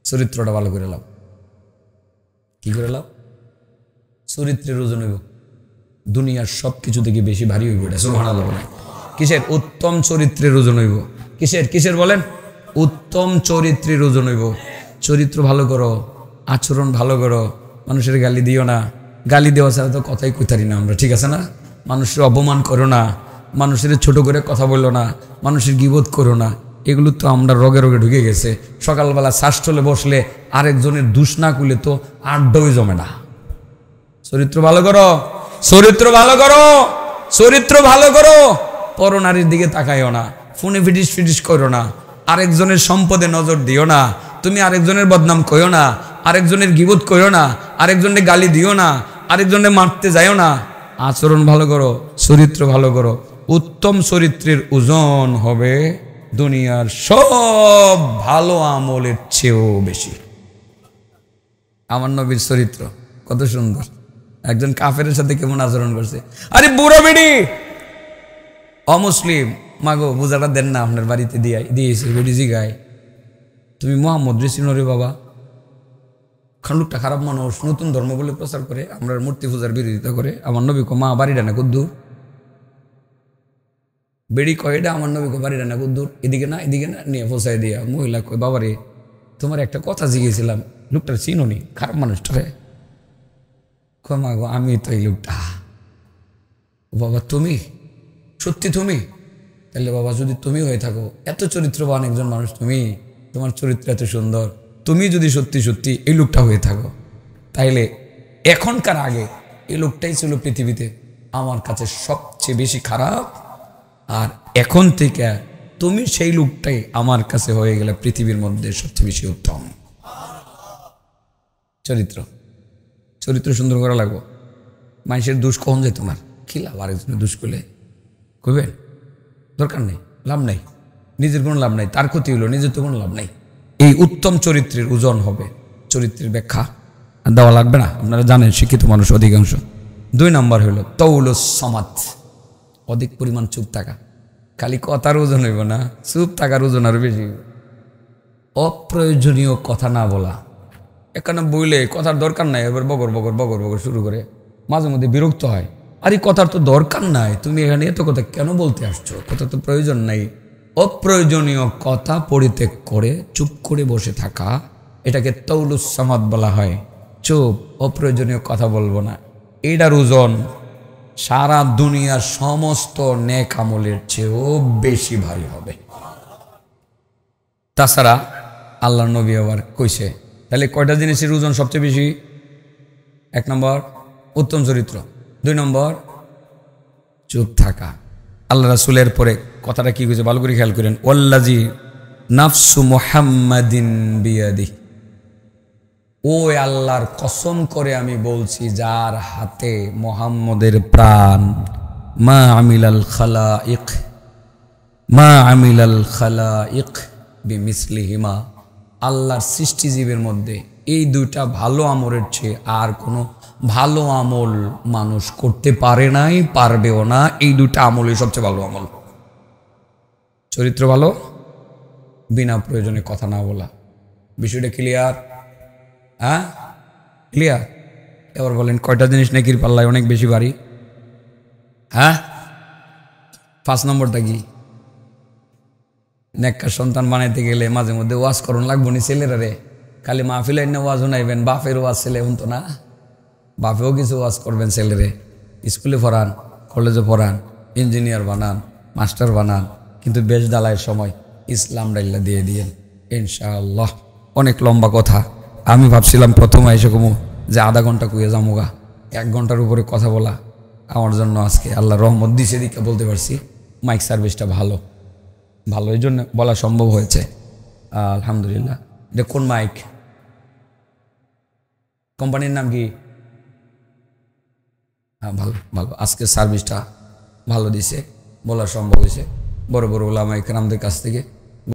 চরিত্রটা ভালো করে লাও। কি করে লাও? চরিত্রের ওজন হইব, দুনিয়ার সব কিছু থেকে বেশি ভারী হইব এটা, সুবহানাল্লাহ বলেন। কিসের? উত্তম চরিত্রের ওজন হইব। কিসের? কিসের বলেন? উত্তম চরিত্রের ওজন হইব। চরিত্র ভালো করো, আচরণ ভালো করো, মানুষের গালি দিও না, গালি দেওয়া ছাড়া তো কথাই কইতারি না আমরা, ঠিক আছে না? মানুষের অপমান করো না, মানুষের ছোট করে কথা বললো না, মানুষের গীবত করো না, এগুলো তো আমরা রগে রগে ঢুকে গেছে। সকালবেলা শ্বাসটলে বসলে আরেকজনের দুষ না করলে তো আড্ডাই জমে না। চরিত্র ভালো করো, চরিত্র ভালো করো, চরিত্র ভালো করো। পরনারীর দিকে তাকাইও না, ফোনে ফিটিস ফিটিস করো না, আরেকজনের সম্পদে নজর দিও না, তুমি আরেকজনের বদনাম কইও না, আরেকজনের গীবত কইও না, আরেকজনের গালি দিও না, আরেকজনের মারতে যাইও না। আচরণ ভালো করো, চরিত্র ভালো করো। উত্তম চরিত্রের ওজন হবে দুনিয়ার সব ভালো আমলের চেয়েও বেশি। আমার নবীর চরিত্র কত সুন্দর, একজন কাফেরের সাথে কেমন আচরণ করছে। আরে বুড়ো বেড়ি অমুসলিম, মাগো বুঝাটা দেন না, আপনার বাড়িতে দিয়েছে বেড়ি জিগায়, তুমি মোহাম্মদ রে বাবা? লোকটা খারাপ মানুষ, নতুন ধর্ম বলে প্রচার করে, আমরা মূর্তি পূজার বিরোধিতা করে। আমার নবী কো মা বাড়িটা না কুদ্দুর, বেড়ি কয় এটা আমার নবী কো বাড়িটা না কুদ্দুর, এদিকে না এদিকে না, নিয়ে ফসাই দিয়া মহিলা কয় বাবারে তোমার একটা কথা জিগেছিলাম, লোকটার চিনোনি, খারাপ মানুষটারে? কয় মা গো আমি তো এই লোকটা। বাবা তুমি? সত্যি তুমি? তাহলে বাবা যদি তুমি হয়ে থাকো, এত চরিত্রবান একজন মানুষ তুমি, তোমার চরিত্র এত সুন্দর, তুমি যদি সত্যি সত্যি এই লোকটা হয়ে থাকো, তাইলে এখনকার আগে এই লোকটাই ছিল পৃথিবীতে আমার কাছে সবচেয়ে বেশি খারাপ, আর এখন থেকে তুমি সেই লোকটাই আমার কাছে হয়ে গেলে পৃথিবীর মধ্যে সবচেয়ে বেশি উত্তম। চরিত্র, চরিত্র সুন্দর করা লাগবো। মানুষের দোষ কখন যায় তোমার, কি লাভ আরেকজনের দোষ করলে? কইবেন দরকার নেই, লাভ নাই, নিজের কোনো লাভ নাই, তার ক্ষতি হলো, নিজের তো কোনো লাভ নাই। এই উত্তম চরিত্রের ওজন হবে, চরিত্রের ব্যাখ্যা দেওয়া লাগবে না, আপনারা জানেন শিক্ষিত মানুষ অধিকাংশ। 2 নম্বর হলো তৌলুস সামাত, অধিক পরিমাণ চুপ থাকা। খালি কথার ওজন হইব না, চুপ থাকার ওজন আরো বেশি। অপ্রয়োজনীয় কথা না বলা, এখানে বইলে কথার দরকার নাই, এবার বগর বগর বগর বগর শুরু করে, মাঝে মধ্যে বিরক্ত হয়। আরে কথার তো দরকার নাই, তুমি এখানে এত কথা কেন বলতে আসছো, কথা তো প্রয়োজন নাই। অপ্রয়োজনীয় কথা পরিত্যাগ করে চুপ করে বসে থাকা, এটাকে তৌলুস সামাত বলা হয়। চুপ, অপ্রয়োজনীয় কথা বলবো না, এটার ওজন সারা দুনিয়ার সমস্ত নেক আমলের চেয়েও বেশি ভারী হবে। তাছাড়া আল্লাহর নবী আবার কইছে, তাহলে কয়টা জিনিসের ওজন সবচেয়ে বেশি? 1 নম্বর উত্তম চরিত্র, 2 নম্বর চুপ থাকা। আল্লাহ রাসূলের পরে কথাটা কি কইছে ভালো করে খেয়াল করেন, ওয়াল্লাজি নাফসু মুহাম্মাদিন বিয়াদি, ও আল্লাহর কসম করে আমি বলছি যার হাতে মুহাম্মদের প্রাণ, মা আমিলাল খালাইক, মা আমিলাল খালাইক বিমিসলিহিমা, আল্লাহর সৃষ্টিজীবের মধ্যে এই 2টা ভালো আমলের চেয়ে আর কোনো ভালো আমল মানুষ করতে পারে নাই, পারবেও না। এই 2টা আমলই সবচেয়ে ভালো আমল। চরিত্র ভালো, বিনা প্রয়োজনে কথা না বলা। বিষয়টা ক্লিয়ার? হ্যাঁ ক্লিয়ার? এবার বলেন কয়টা জিনিস নেকির পাল্লায় অনেক বেশি ভারী? হ্যাঁ 5 নম্বরটা কি? নেককার সন্তান বানাইতে গেলে মাঝে মধ্যে ওয়াজ করণ লাগবো নি ছেলেরা রে, খালি মাহফিলাই না ওয়াজ শুনাইবেন, বাপের ওয়াজ ছেলে তো না, বাপেও কিছু ওয়াজ করবেন ছেলেরে। স্কুলে পড়ান, কলেজে পড়ান, ইঞ্জিনিয়ার বানান, মাস্টার বানান, কিন্তু বেশ দালাইয়ের সময় ইসলাম ডাইল্লা দিয়ে দিয়েন ইনশাআল্লাহ। অনেক লম্বা কথা, আমি ভাবছিলাম প্রথমে এসে কমু যে আধা ঘন্টা কুয়ে যামুগা, 1 ঘন্টার উপরে কথা বলা আমার জন্য আজকে আল্লাহ রহমত দিছে দিকে বলতে পারছি মাইক সার্ভিসটা ভালো ভালো, এই জন্য বলা সম্ভব হয়েছে। আলহামদুলিল্লাহ। এটা কোন মাইক, কোম্পানির নাম কি? হ্যাঁ ভালো ভালো, আজকে সার্ভিসটা ভালো দিছে, বলা সম্ভব হয়েছে বড় বড় ওলামা ইকরামদের কাছ থেকে।